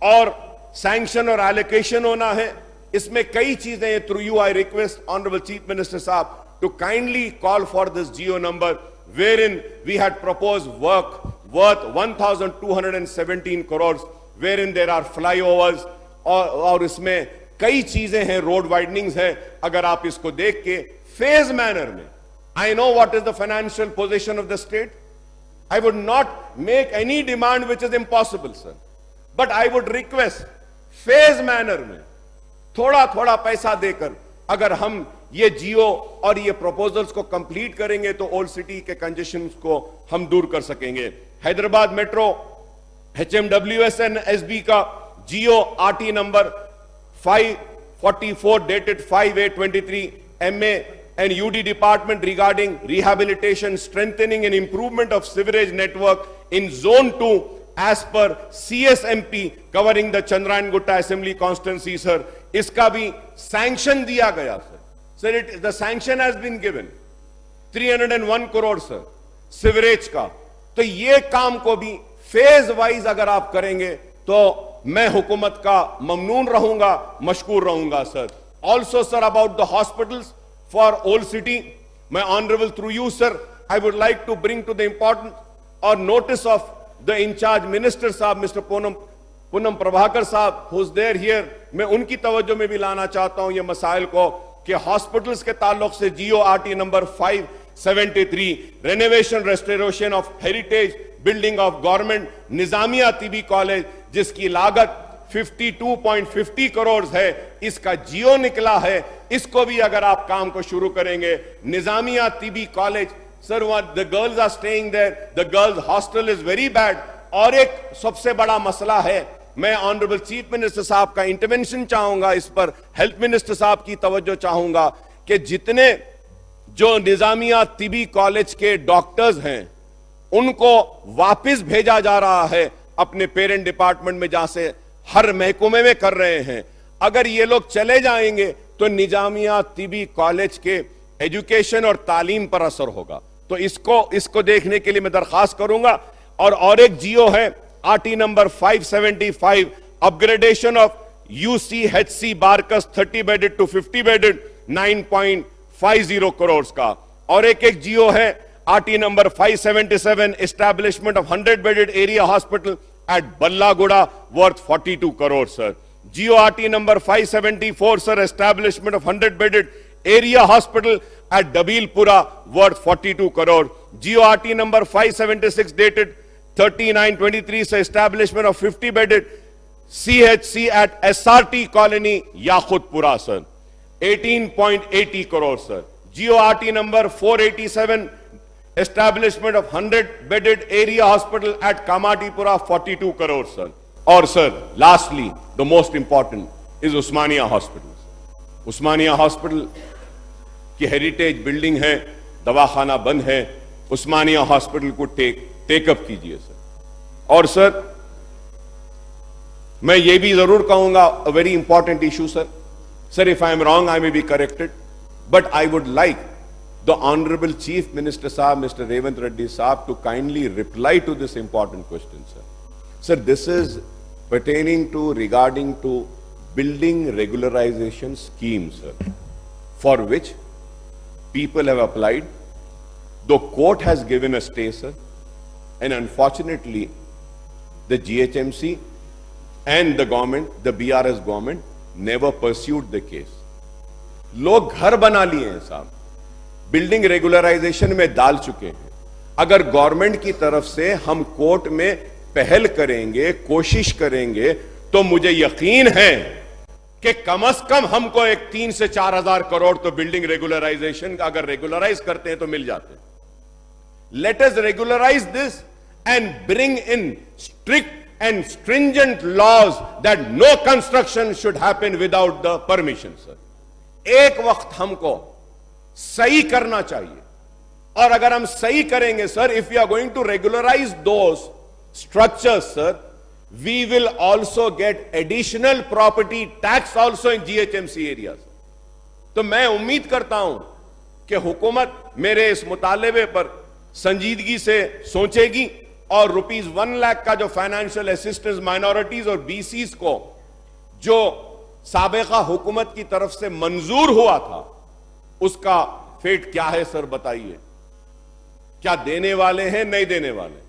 और सैंक्शन और एलोकेशन होना है, इसमें कई चीजें। Through you I request honourable chief minister साहब to kindly call for this geo number wherein we had proposed work worth 1217 crores wherein there are flyovers और इसमें कई चीजें हैं, रोड वाइडनिंग्स है। अगर आप इसको देख के फेज मैनर में, I know what is the financial position of the state. I would not make any demand which is impossible, sir, but I would request phase manner में थोड़ा थोड़ा पैसा देकर अगर हम ये जियो और ये प्रपोजल्स को कंप्लीट करेंगे तो ओल्ड सिटी के कंजेशन को हम दूर कर सकेंगे। हैदराबाद मेट्रो, HMWSNSB का जियो RT number 544 dated 5/8/23 MA and UD department regarding rehabilitation, strengthening and improvement of sewerage network in zone 2 as per CSMP covering the Chandrayan Gutta assembly constituency, sir, इसका भी sanction दिया गया sir. Sir, the sanction has been given 301 crore sir, sewerage का। तो ये काम को भी फेज वाइज अगर आप करेंगे तो मैं हुकूमत का ममनून रहूंगा, मशकूर रहूंगा sir. Also sir about the hospitals for old city, मैं honourable through you sir I would like to bring to the important और notice of the incharge minister साहब मिस्टर पूनम प्रभाकर साहब हु इज देयर हियर, मैं उनकी तवज्जो में भी लाना चाहता हूं ये मसाइल को कि हॉस्पिटल्स के ताल्लुक से GO RT number 573 renovation restoration of heritage building of government Nizamia Tibbi college जिसकी लागत 52.50 करोड़ है, इसका जियो निकला है। इसको भी अगर आप काम को शुरू करेंगे, Nizamia Tibbi college sir, the girls are staying there, the girls hostel is very bad और एक सबसे बड़ा मसला है, मैं ऑनरेबल चीफ मिनिस्टर साहब का इंटरवेंशन चाहूंगा इस पर, हेल्थ मिनिस्टर साहब की तवज्जो चाहूंगा कि जितने जो निजामिया तिबी कॉलेज के डॉक्टर्स हैं उनको वापस भेजा जा रहा है अपने पेरेंट डिपार्टमेंट में, जहां से हर महकमे में कर रहे हैं। अगर ये लोग चले जाएंगे तो निजामिया तिबी कॉलेज के एजुकेशन और तालीम पर असर होगा। तो इसको देखने के लिए मैं दरखास्त करूंगा। और एक जियो है RT number 575, upgradation of UCHC Barkas 30 bedded to 50 bedded 9.50 crore का। और एक जियो है RT number 577, establishment of 100 bedded area hospital at Ballaguda worth 42 crore sir. GO RT number 574 sir, establishment of 100 bedded area hospital at Dabilpura worth 42 crore. Geo RT number 576 dated 39/23 sir, establishment of 50 bedded CHC at SRT colony Yakhutpura sir, 18.80 crore sir. Geo RT number 487, establishment of 100 bedded area hospital at Kamatipura 42 crore sir. Or sir, lastly, the most important is Usmania Hospital. Usmania Hospital की heritage building है, दवाखाना बंद है, Osmania hospital को take up कीजिए sir. और sir मैं ये भी जरूर कहूंगा, a very important issue sir, if I am wrong I may be corrected, but I would like the honourable chief minister साहब मिस्टर रेवंत रेड्डी साहब to kindly reply to this important question sir. Sir, this is pertaining to regarding to building regularization scheme, sir, for which people have applied. The court has given a stay, sir, and unfortunately, the GHMC and the government, the BRS government, never pursued the case. लोग घर बना लिए हैं साहब, building regularisation में डाल चुके हैं. अगर गवर्नमेंट की तरफ से हम कोर्ट में पहल करेंगे, कोशिश करेंगे, तो मुझे यकीन है कि कम से कम हमको एक 3 से 4 हजार करोड़ तो बिल्डिंग रेगुलराइजेशन अगर रेगुलराइज करते हैं तो मिल जाते हैं. Let us regularise this and bring in strict and stringent laws that no construction should happen without the permission. Sir, एक वक्त हमको सही करना चाहिए, और अगर हम सही करेंगे sir, if you are going to regularise those structures, sir, we will also get additional property tax also in GHMC areas. तो मैं उम्मीद करता हूं कि हुकूमत मेरे इस मुतालबे पर संजीदगी से सोचेगी और ₹1 लाख का जो फाइनेंशियल असिस्टेंस माइनॉरिटीज और बीसीज को जो साबिका हुकूमत की तरफ से मंजूर हुआ था, उसका फेट क्या है सर बताइए. क्या देने वाले हैं, नहीं देने वाले?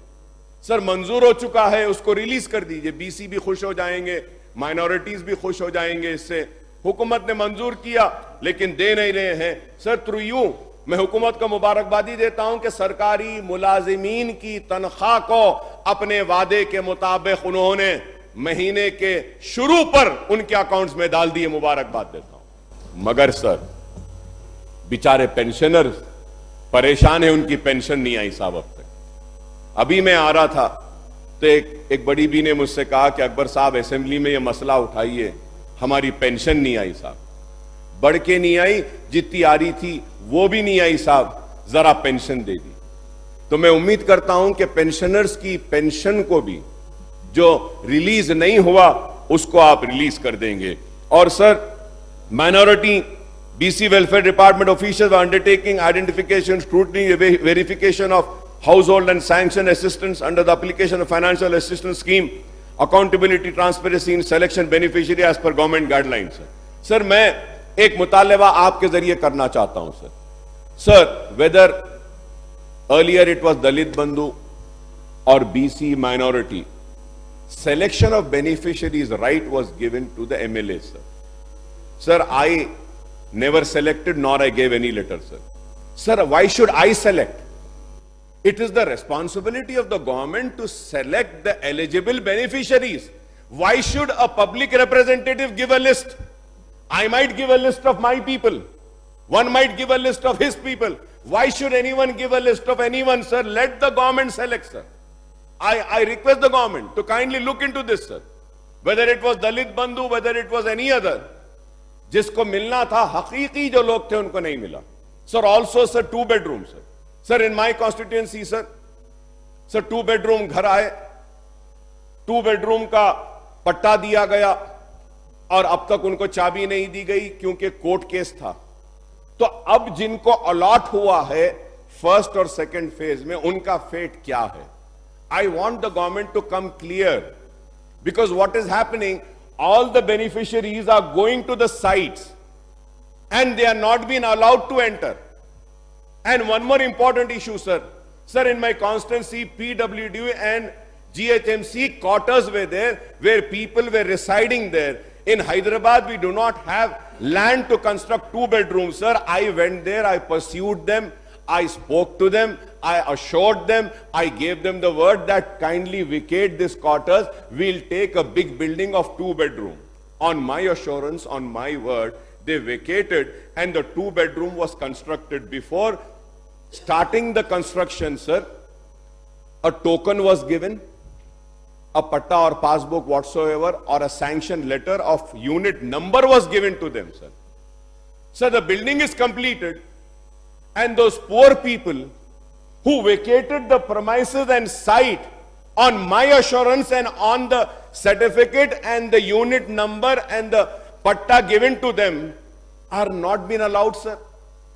सर, मंजूर हो चुका है, उसको रिलीज कर दीजिए. बीसी भी खुश हो जाएंगे, माइनॉरिटीज भी खुश हो जाएंगे. इससे हुकूमत ने मंजूर किया लेकिन दे नहीं रहे हैं. सर, थ्रू यू मैं हुकूमत को मुबारकबादी देता हूं कि सरकारी मुलाजिमीन की तनख्वाह को अपने वादे के मुताबिक उन्होंने महीने के शुरू पर उनके अकाउंट्स में डाल दिए. मुबारकबाद देता हूं. मगर सर, बेचारे पेंशनर परेशान है, उनकी पेंशन नहीं आई साहब. अब तक अभी मैं आ रहा था तो एक बड़ी बी ने मुझसे कहा कि अकबर साहब असेंबली में ये मसला उठाइए, हमारी पेंशन नहीं आई साहब. बढ़ के नहीं आई, जितनी आ रही थी वो भी नहीं आई साहब, जरा पेंशन दे दी. तो मैं उम्मीद करता हूं कि पेंशनर्स की पेंशन को भी जो रिलीज नहीं हुआ उसको आप रिलीज कर देंगे. और sir, minority BC welfare department officials are undertaking identification, scrutiny, verification of household and sanction assistance under the application of financial assistance scheme, accountability, transparency in selection beneficiary as per government guidelines. Sir, मैं एक मुतालबा आपके जरिए करना चाहता हूं sir. Sir, whether earlier it was Dalit Bandhu or BC minority, selection of beneficiaries right was given to the MLA sir. Sir, I never selected nor I gave any letter sir. Sir, why should I select? It is the responsibility of the government to select the eligible beneficiaries. Why should a public representative give a list? I might give a list of my people. One might give a list of his people. Why should anyone give a list of anyone, sir? Let the government select, sir. I request the government to kindly look into this, sir. Whether it was Dalit Bandhu, whether it was any other, जिसको मिलना था, हकीकी जो लोग थे उनको नहीं मिला. Sir, also, sir, 2 bedrooms, sir. Sir, in my constituency, sir, 2 bedroom घर आए, 2 bedroom का पट्टा दिया गया और अब तक उनको चाबी नहीं दी गई क्योंकि कोर्ट केस था. तो अब जिनको अलॉट हुआ है फर्स्ट और सेकंड फेज में, उनका फेट क्या है? I want the government to come clear, because what is happening, all the beneficiaries are going to the sites and they are not being allowed to enter. And one more important issue, sir. Sir, in my constituency, PWD and GHMC quarters were there where people were residing there. In Hyderabad, we do not have land to construct 2 bedrooms, sir. I went there, I pursued them, I spoke to them, I assured them, I gave them the word that kindly vacate this quarters. We'll take a big building of 2 bedroom. On my assurance, on my word, they vacated and the 2 bedroom was constructed. Before starting the construction, sir, a token was given, a patta or passbook whatsoever, or a sanction letter of unit number was given to them, sir. Sir, the building is completed and those poor people who vacated the premises and site on my assurance and on the certificate and the unit number and the patta given to them are not been allowed, sir.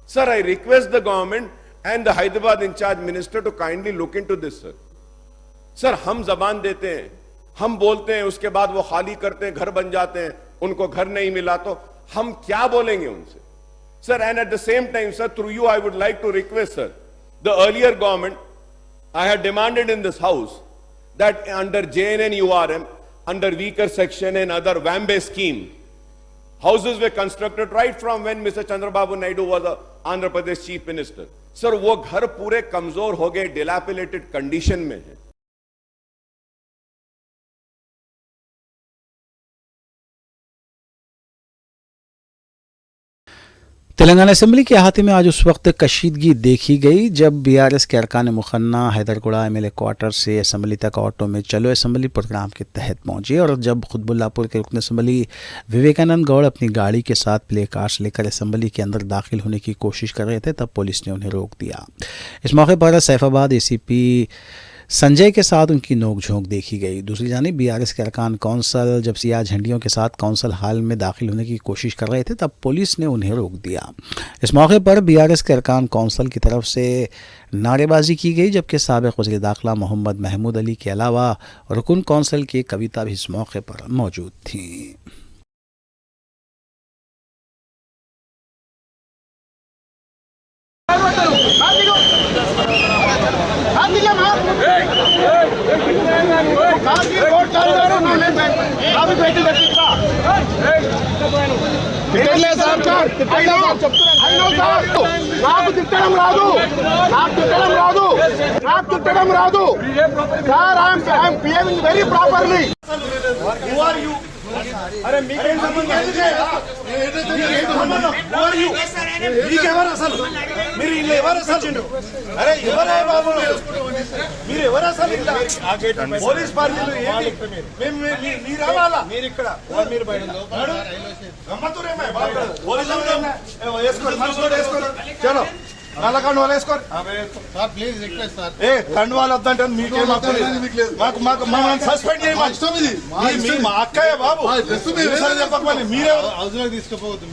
Sir, I request the government and the Hyderabad in charge minister to kindly look into this, sir. Sir, हम जबान देते हैं, हम बोलते हैं, उसके बाद वो खाली करते हैं, घर बन जाते हैं, उनको घर नहीं मिला तो हम क्या बोलेंगे उनसे? Sir, and at the same time, sir, through you, I would like to request, sir, the earlier government, I had demanded in this house that under JNN URM, under weaker section and other WAMBE scheme, houses were constructed right from when Mr. Chandrababu Naidu was the Andhra Pradesh Chief Minister. Sir, वो घर पूरे कमजोर हो गए, dilapidated condition में है. Telangana assembly के अहाते में आज उस वक्त कशीदगी देखी गई जब बीआरएस के अरकान मुखन्ना हैदरगुड़ा एमएलए क्वार्टर से असेंबली तक ऑटो में चलो असेंबली प्रोग्राम के तहत पहुंचे और जब खुतबुल्लापुर के रुकन असेंबली विवेकानंद गौड़ अपनी गाड़ी के साथ प्ले कार्ड्स लेकर असेंबली के अंदर दाखिल होने की कोशिश कर रहे थे, तब पुलिस ने उन्हें रोक दिया. इस मौके पर सैफाबाद एसीपी संजय के साथ उनकी नोकझोंक देखी गई. दूसरी जानिब बीआरएस के अरकान कौंसल जब सियाह झंडियों के साथ कौंसल हाल में दाखिल होने की कोशिश कर रहे थे, तब पुलिस ने उन्हें रोक दिया. इस मौके पर बीआरएस के अरकान कौंसल की तरफ से नारेबाजी की गई, जबकि साबिक़ वज़ीर दाखिला मोहम्मद महमूद अली के अलावा रुकन कौंसल की कविता भी इस मौके पर मौजूद थी. నాకు తిట్టడం రాదు sir. I'm behaving very properly. అరే మీకేం మీకెవరు అసలు? మీరు ఇల్లు ఎవరు అసలు? అరే ఎవరే బాబు మీరు ఎవరు అసలు? పోలీస్ పార్టీలు మీరు రావాలా? మీరు ఇక్కడ మీరు బయట గమ్మతురేమే వేసుకోండి. చలో నల్ల కండువాలు వేసుకోండి. Please request sir. కండువాలు వద్దంటే మీకేం మమ్మల్ని సస్పెండ్ చేయమని మా అక్కయ్య బాబు చెప్పకపోయి మీరే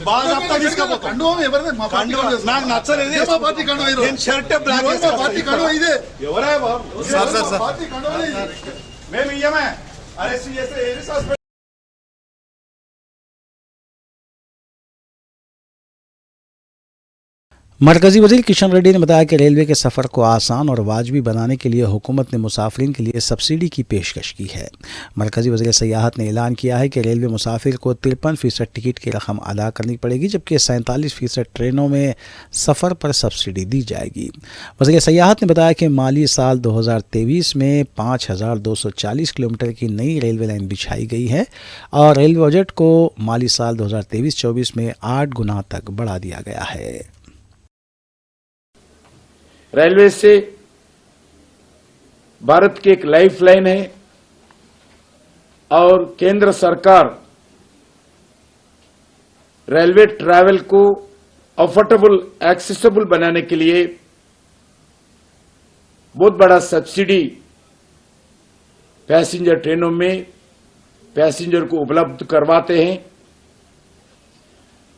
బాగా తీసుకుపోతాం. నాకు నచ్చలేదు. నేను షర్ట్ బ్లాక్ ఇదే ఎవరా బాబు? మేము ఇయ్యమే అరెస్ట్ చేస్తే ఏది సస్పెండ్. मरकज़ी वज़ीर किशन रेड्डी ने बताया कि रेलवे के सफ़र को आसान और वाजबी बनाने के लिए हुकूमत ने मुसाफिरीन के लिए सब्सिडी की पेशकश की है. मरकज़ी वज़ीर सयाहत ने ऐलान किया है कि रेलवे मुसाफिर को 53% टिकट की रकम अदा करनी पड़ेगी, जबकि 47% ट्रेनों में सफ़र पर सब्सिडी दी जाएगी. वज़ीर सयाहत ने बताया कि माली साल 2023 में 5240 किलोमीटर की नई रेलवे लाइन बिछाई गई है और रेलवे बजट को माली साल 2023-24 में 8 गुना तक बढ़ा दिया गया है. रेलवे से भारत की एक लाइफलाइन है और केंद्र सरकार रेलवे ट्रैवल को अफोर्डेबल एक्सेसिबल बनाने के लिए बहुत बड़ा सब्सिडी पैसेंजर ट्रेनों में पैसेंजर को उपलब्ध करवाते हैं।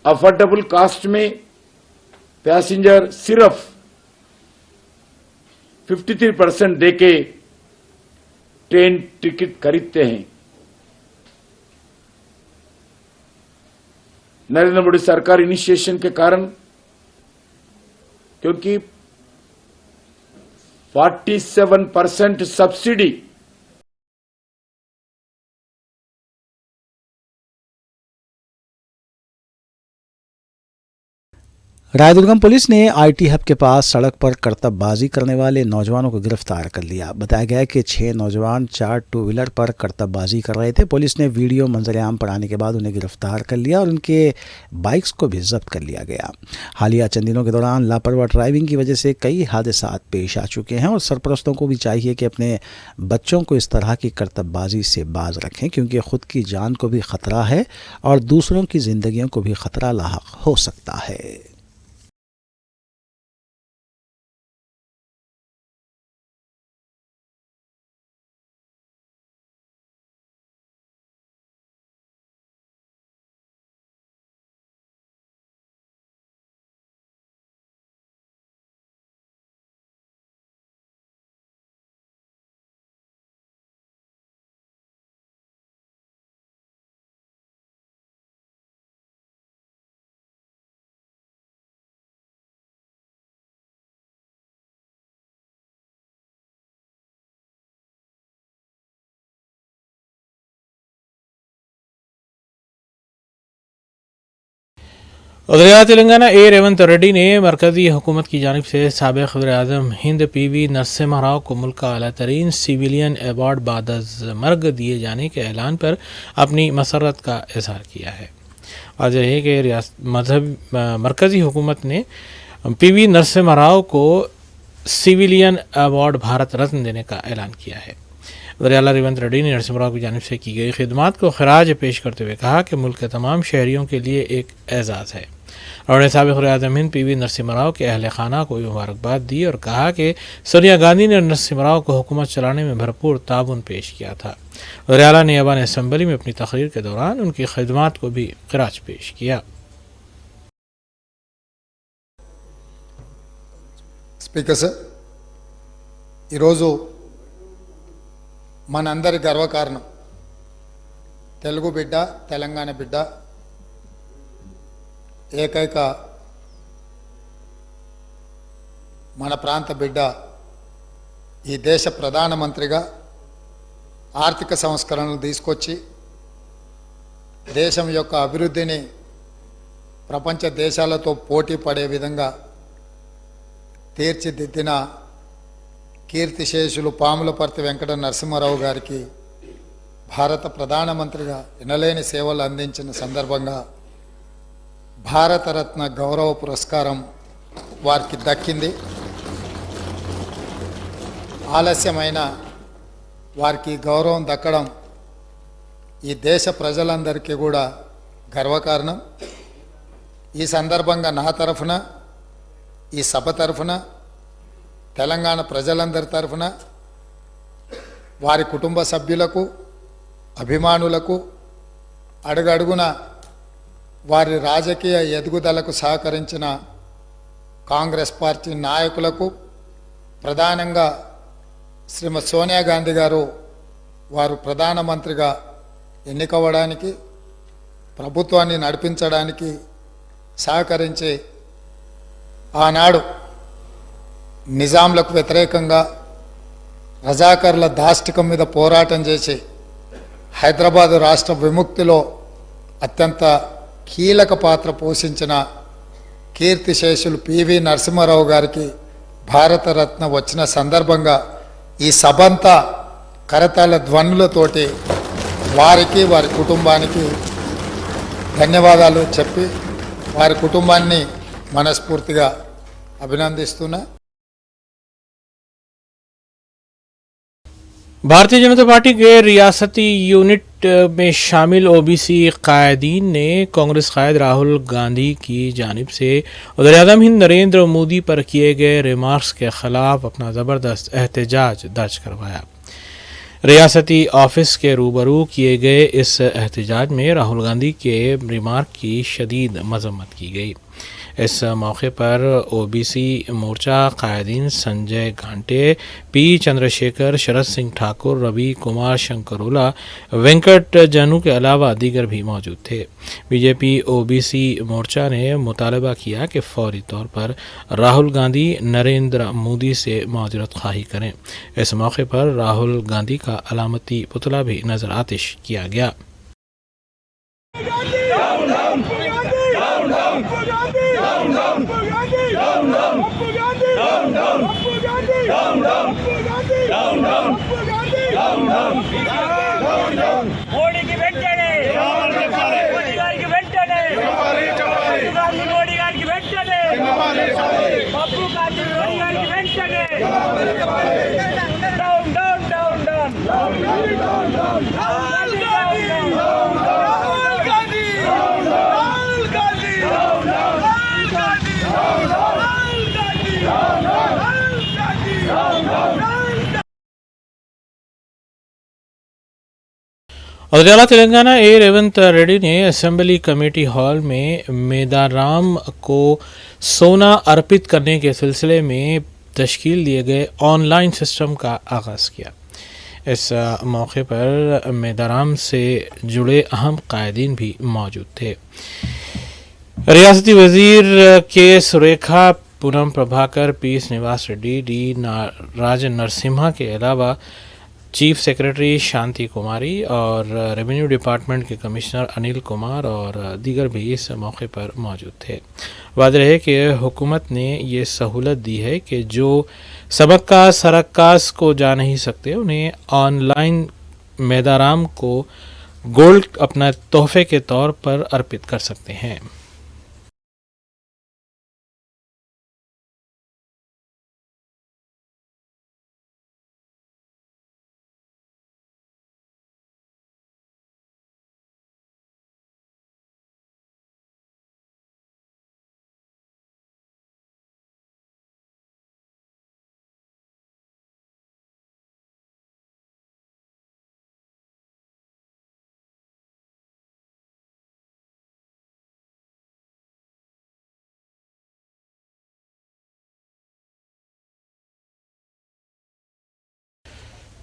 अफोर्डेबल कास्ट में पैसेंजर सिर्फ 53% देके ट्रेन टिकट खरीदते हैं। नरेंद्र मोदी सरकार इनिशिएशन के कारण, क्योंकि 47% सब्सिडी रायदुर्गम पुलिस ने आईटी हब के पास सड़क पर करतबबाजी करने वाले नौजवानों को गिरफ्तार कर लिया। बताया गया कि 6 नौजवान 4 टू व्हीलर पर करतबबाजी कर रहे थे। पुलिस ने वीडियो मंजरेआम पर आने के बाद उन्हें गिरफ्तार कर लिया और उनके बाइक्स को भी जब्त कर लिया गया। हालिया चंद दिनों के दौरान लापरवाह ड्राइविंग की वजह से कई हादसा पेश आ चुके हैं और सरपरस्तों को भी चाहिए कि अपने बच्चों को इस तरह की करतबबाजी से बाज रखें, क्योंकि खुद की जान को भी खतरा है और दूसरों की जिंदगियों को भी खतरा लाहक हो सकता है। उधर तेलंगाना ए रेवंत रेड्डी ने मरकजी हुकूमत की जानिब से साबिक़ वज़ीर-ए-आज़म हिंद PV नरसिम्हा राव को मुल्क का आला तरीन सिविलियन अवार्ड बाद अज़ मर्ग दिए जाने के ऐलान पर अपनी मसरत का इजहार किया है। वाज़ेह है कि मरकजी हुकूमत ने PV नरसिम्हा राव को सिविलियन अवार्ड भारत रत्न देने का ऐलान किया है। वज़ीर-ए-आला रेवंत रेड्डी ने नरसिम्हा राव की जानिब से की गई खिदमात को खराज पेश करते हुए कहा कि मुल्क के तमाम शहरियों के लिए एक एजाज़ है। उन्होंने साबिक़ वज़ीर-ए-आज़म हिंद PV नरसिम्हा राव के अहल खाना को मुबारकबाद दी और कहा कि सोनिया गांधी ने नरसिम्हा राव को हुकूमत चलाने में भरपूर ताउन पेश किया था। वज़ीर-ए-आला ने ऐवान असम्बली में अपनी तकरीर के दौरान उनकी खिदमात को भी खराज पेश किया। స్పీకర్ సార్, ఈరోజు మనందరి గర్వకారణం తెలుగు బిడ్డ, తెలంగాణ బిడ్డ, ఏకైక మన ప్రాంత బిడ్డ ఈ దేశ ప్రధానమంత్రిగా ఆర్థిక సంస్కరణలు తీసుకొచ్చి దేశం యొక్క అభివృద్ధిని ప్రపంచ దేశాలతో పోటీ పడే విధంగా తీర్చిదిద్దిన కీర్తిశేషులు పాములపర్తి వెంకట నరసింహారావు గారికి భారత ప్రధానమంత్రిగా ఎనలేని సేవలు అందించిన సందర్భంగా భారతరత్న గౌరవ పురస్కారం వారికి దక్కింది. ఆలస్యమైన వారికి గౌరవం దక్కడం ఈ దేశ ప్రజలందరికీ కూడా గర్వకారణం. ఈ సందర్భంగా నా తరఫున, ఈ సభ తరఫున, తెలంగాణ ప్రజలందరి తరఫున వారి కుటుంబ సభ్యులకు, అభిమానులకు, అడుగడుగున వారి రాజకీయ ఎదుగుదలకు సహకరించిన కాంగ్రెస్ పార్టీ నాయకులకు, ప్రధానంగా శ్రీమతి సోనియా గాంధీ గారు వారు ప్రధానమంత్రిగా ఎన్నికవ్వడానికి, ప్రభుత్వాన్ని నడిపించడానికి సహకరించి ఆనాడు నిజాంలకు వ్యతిరేకంగా రజాకర్ల దాష్టికం మీద పోరాటం చేసి హైదరాబాదు రాష్ట్ర విముక్తిలో అత్యంత కీలక పాత్ర పోషించిన కీర్తిశేషులు PV నరసింహారావు గారికి భారతరత్న వచ్చిన సందర్భంగా ఈ సభంతా కరతాళ ధ్వనులతోటి వారికి, వారి కుటుంబానికి ధన్యవాదాలు చెప్పి వారి కుటుంబాన్ని మనస్ఫూర్తిగా అభినందిస్తున్నా. भारतीय जनता पार्टी के रियासती यूनिट में शामिल ओबीसी कायदीन ने कांग्रेस कायद राहुल गांधी की जानिब से वज़ीर-ए-आज़म हिंद नरेंद्र मोदी पर किए गए रिमार्क्स के खिलाफ अपना ज़बरदस्त एहतजाज दर्ज करवाया। रियासती ऑफिस के रूबरू किए गए इस एहतजाज में राहुल गांधी के रिमार्क की शदीद मजम्मत की गई। इस मौके पर ओबीसी मोर्चा कायदीन संजय घांटे, पी चंद्रशेखर, शरद सिंह ठाकुर, रवि कुमार शंकरोला, वेंकट जानू के अलावा दीगर भी मौजूद थे। बीजेपी ओबीसी मोर्चा ने मुतालबा किया कि फौरी तौर पर राहुल गांधी नरेंद्र मोदी से माजरत खाही करें। इस मौके पर राहुल गांधी का अलामती पुतला भी नजर आतिश किया गया। మోడీ కి వెంటనే మోడీ గారికి వెంటనే మోడీ గారికి వెంటనే బాబు గారికి మోడీ గారికి వెంటనే down down down down Rahul Gandhi Rahul Gandhi Rahul Gandhi Rahul Gandhi Rahul Gandhi Rahul Gandhi वज़ीर तेलंगाना ए रेवंत रेड्डी ने असेंबली कमेटी हॉल में मेदाराम को सोना अर्पित करने के सिलसिले में तश्कील दिए गए ऑनलाइन सिस्टम का आगाज़ किया। इस मौके पर मेदाराम से जुड़े अहम कायदीन भी मौजूद थे। रियासती वज़ीर के सुरेखा, पूनम प्रभाकर, पी श्रीनिवास रेड्डी, डी राज नरसिम्हा के अलावा चीफ सेक्रेटरी शांति कुमारी और रेवेन्यू डिपार्टमेंट के कमिश्नर अनिल कुमार और दीगर भी इस मौके पर मौजूद थे। वाज़ेह है कि हुकूमत ने ये सहूलत दी है कि जो सबक्का सरक्कास को जा नहीं सकते उन्हें ऑनलाइन मेदाराम को गोल्ड अपना तोहफे के तौर पर अर्पित कर सकते हैं।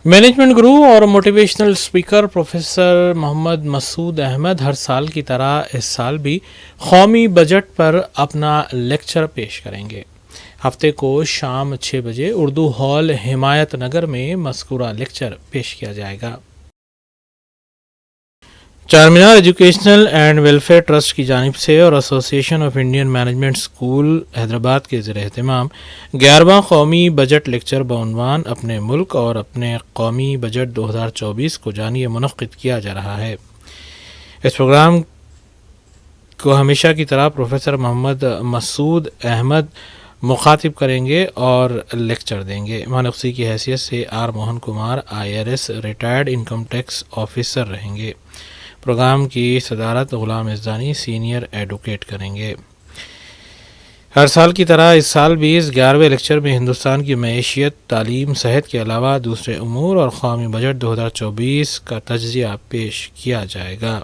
मैनेजमेंट गुरु और motivational speaker professor Mohammad Masood Ahmed हर साल की तरह इस साल भी कौमी बजट पर अपना लेक्चर पेश करेंगे। हफ्ते को शाम 6 बजे उर्दू हॉल हिमायत नगर में मज़कूरा लेक्चर पेश किया जाएगा। Charminar educational and welfare trust की जानिब से और association of Indian management school Hyderabad के ज़ेर एहतमाम 11वां कौमी बजट लेक्चर बउनवान अपने मुल्क और अपने कौमी बजट 2024 को जानिए मुनक़्क़िद किया जा रहा है। इस प्रोग्राम को हमेशा की तरह प्रोफेसर मोहम्मद मसूद अहमद मुखातिब करेंगे और लेक्चर देंगे। मानक़सी की हैसियत से R Mohan Kumar IRS retired income tax officer रहेंगे। प्रोग्राम की सदारत गुलाम इज़्ज़ानी सीनियर एडवोकेट करेंगे। हर साल की तरह इस साल भी इस 11वें लेक्चर में हिंदुस्तान की मईशियत, तालीम, सेहत के अलावा दूसरे उमूर और कौमी बजट 2024 का तज्ज़िया पेश किया जाएगा।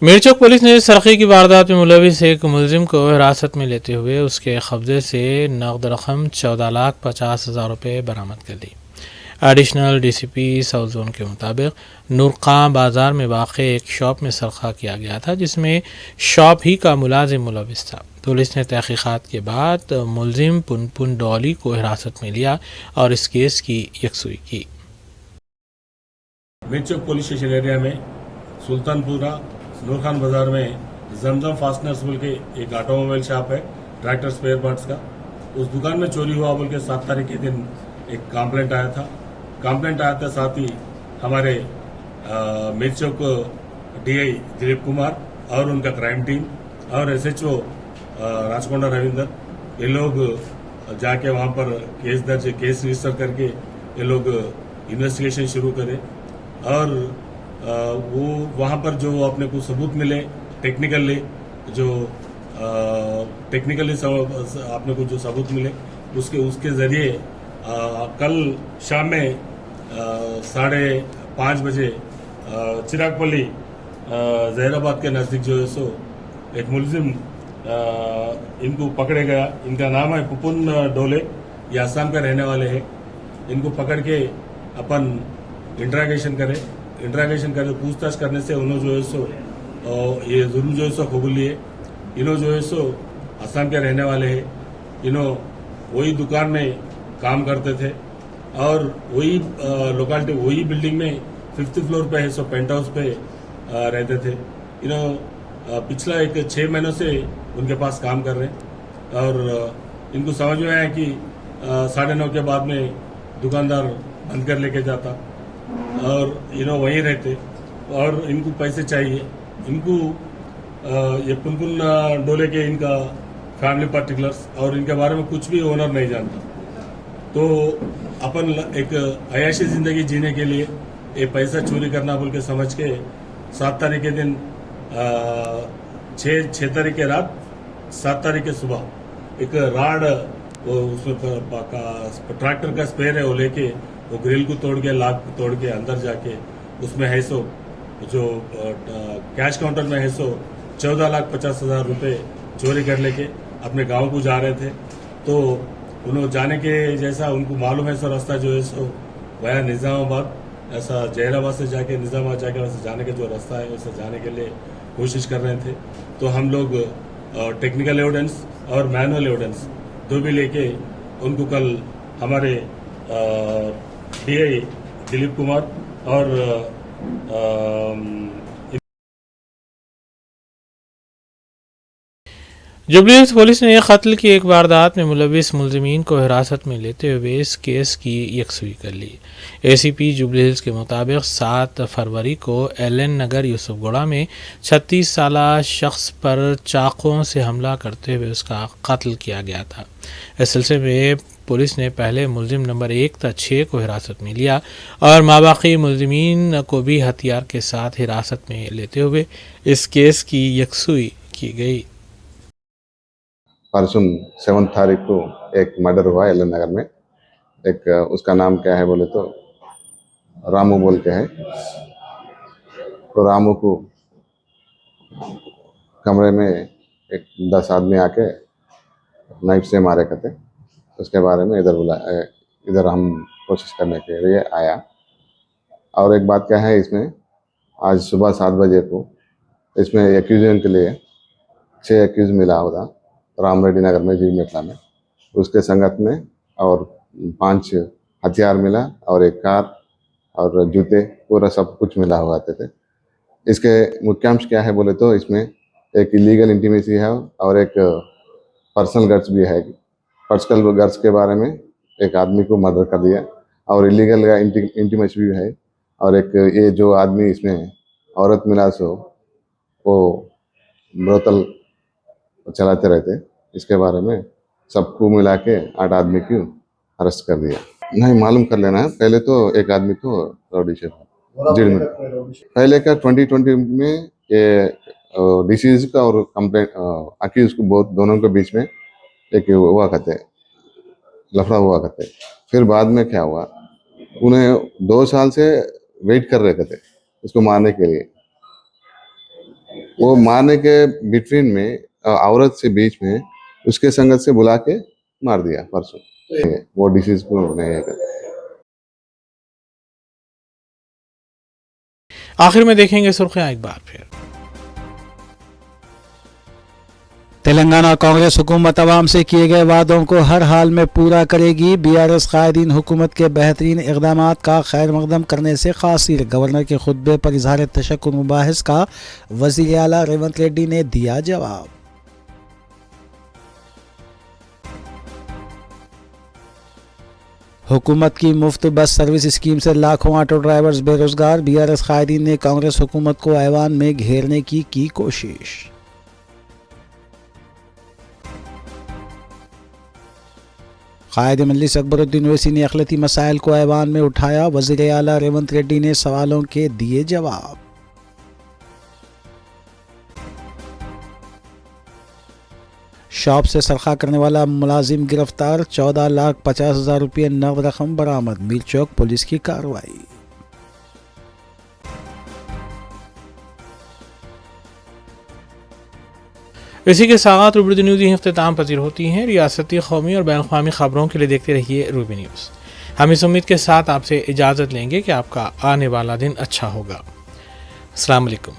मीरचौक पुलिस ने सरक़ी की वारदात में मुलविस एक मुलजिम को हिरासत में लेते हुए उसके कब्जे से नकद रकम 14,50,000 रुपये बरामद कर ली। एडिशनल DCP साउथ जोन के मुताबिक नूरखां बाज़ार में वाक़े एक शॉप में सरक़ा किया गया था जिसमें शॉप ही का मुलाजिम मुलविस था। पुलिस ने तहक़ीक़ात के बाद मुलजिम पुनपुन डॉली को हिरासत में लिया और इस केस की यकसुई की। मीरचौक पुलिस स्टेशन एरिया में सुल्तानपुरा नूरखान बाजार में जमजम फास्टनर्स बोल के एक ऑटोमोबाइल शॉप है, ट्रैक्टर स्पेयर पार्ट्स का। उस दुकान में चोरी हुआ बोल के 7 तारीख के दिन एक कंप्लेंट आया था। कंप्लेंट आया था, साथ ही हमारे मिर्चौक डीआई दिलीप कुमार और उनका क्राइम टीम और एसएचओ राजकोंडा रविंदर, ये लोग जाके वहां पर केस रजिस्टर करके ये लोग इन्वेस्टिगेशन शुरू करे और वो वहां पर जो अपने को सबूत मिले टेक्निकली आपने को जो सबूत मिले उसके जरिए कल शाम में 5:30 बजे चिरागपल्ली जहराबाद के नजदीक जो है सो एक मुलजिम इनको पकड़े गया। इनका नाम है पुपुन डोले, ये असम का रहने वाले हैं। इनको पकड़ के अपन इंट्रागेशन करे पूछताछ करने से उन्होंने जो है सो ये जुर्म जो है सो कबूल लिए। इन्हों जो है सो असम के रहने वाले हैं। इन्हों वही दुकान में काम करते थे और वही लोकेलिटी वही बिल्डिंग में 5th फ्लोर पे है सो पेंट हाउस पे रहते थे। इन्हों पिछला 6 महीनों से उनके पास काम कर रहे हैं और इनको समझ में आया कि 9:30 के बाद में दुकानदार बंद कर लेके जाता और वहीं रहते और इनको पैसे चाहिए। इनको ये पुनपुन डोले के इनका फैमिली पर्टिकुलर्स और इनके बारे में कुछ भी ओनर नहीं जानता। तो अपन एक अयाशी जिंदगी जीने के लिए ये पैसा चोरी करना बोल के समझ के 7 तारीख के दिन 6 तारीख के रात 7 तारीख के सुबह एक राड उसमें ट्रैक्टर का स्पेयर है वो लेके वो ग्रिल को तोड़ के लॉक तोड़ के अंदर जाके उसमें है सो जो कैश काउंटर में है सो 14,50,000 रुपए चोरी कर लेके अपने गांव को जा रहे थे। तो उन्होंने जाने के जैसा उनको मालूम है सो रास्ता जो है सो वह निजामाबाद ऐसा जहराबाद से जाके निजामाबाद जाके वैसे जाने का जो रास्ता है वैसे जाने के लिए कोशिश कर रहे थे। तो हम लोग टेक्निकल एविडेंस और मैनुअल एविडेंस दो भी लेके उनको कल हमारे डीआई दिलीप कुमार और जुबली हिल्स पुलिस ने कत्ल की एक वारदात में मुलविस मुलजिमीन को हिरासत में लेते हुए इस केस की यकसुई कर ली। एसीपी जुबली हिल्स के मुताबिक 7 फरवरी को एलएन नगर यूसुफगुड़ा में 36 साला शख्स पर चाकुओं से हमला करते हुए उसका कत्ल किया गया था। इस सिलसिले में पुलिस ने पहले मुलजिम नंबर 1 तथा 6 को हिरासत में लिया और माबाकी मुलजिमीन को भी हथियार के साथ हिरासत में लेते हुए इस केस की यकसुई की गई। परसों 7 तारीख को एक मर्डर हुआ एलन नगर में। एक उसका नाम क्या है बोले तो रामू बोल के है। तो रामू को कमरे में एक 10 आदमी आके नाइफ से मारे करते। उसके बारे में इधर हम कोशिश करने के लिए आया। और एक बात क्या है इसमें, आज सुबह 7 बजे को इसमें एक्यूजन के लिए 6 एक्यूज मिला होगा राम रेड्डी नगर में जीमेटला में। उसके संगत में और 5 हथियार मिला और एक कार और जूते पूरा सब कुछ मिला हुआ थे। इसके मुख्यांश क्या है बोले तो इसमें एक इलीगल इंटीमेसी है और एक पर्सनल गर्ज भी है। पर्सनल गर्ज के बारे में एक आदमी को मर्डर कर दिया और इलीगल का इंटीमेसी भी है। और एक ये जो आदमी इसमें औरत मिला सो वो ब्रोतल चलाते रहते। इसके बारे में सबको मिला के 8 आदमी को अरेस्ट कर दिया। नहीं मालूम कर लेना है। पहले तो एक आदमी को रौडी शेफ जेल में पहले का 2020 में ये डिसीज का और कंप्लेंट अक्यूज को बहुत दोनों के बीच में एक हुआ करते लफड़ा हुआ करते। फिर बाद में क्या हुआ, उन्हें 2 साल से वेट कर रहे थे इसको मारने के लिए। वो मारने के बिटवीन में औरत से बीच में उसके संगत से बुला के मार दिया परसों। वो डिसीज को नहीं है। आखिर में देखेंगे सुर्खियां एक बार फिर। तेलंगाना कांग्रेस हुकूमत अवाम से किए गए वादों को हर हाल में पूरा करेगी। बीआरएस कायदीन हुकूमत के बेहतरीन इक़दामात का खैर मकदम करने से कासिर। गवर्नर के खुतबे पर इजहार तशक्कुर मुबाहिस का वज़ीर आला रेवंत रेड्डी ने दिया जवाब। हुकूमत की मुफ्त बस सर्विस स्कीम से लाखों ऑटो ड्राइवर्स बेरोजगार। बीआरएस कायदीन ने कांग्रेस हुकूमत को ऐवान में घेरने की कोशिश। कायद मजलिस अकबरुद्दीन ओवैसी ने अखिलती मसाइल को ऐवान में उठाया। वज़ीर आला रेवंत रेड्डी ने सवालों के दिए जवाब। शॉप से सरखा करने वाला मुलाजिम गिरफ्तार। 14,50,000 रुपये नव रकम बरामद। मीर चौक पुलिस की कार्रवाई। इसी के साथ रूबी न्यूज़ ही अख्ताम पजीर होती हैं। रियासती, कौमी और बैन-अक़वामी खबरों के लिए देखते रहिए रूबी न्यूज़। हम इस उम्मीद के साथ आपसे इजाज़त लेंगे कि आपका आने वाला दिन अच्छा होगा। अस्सलाम वालेकुम।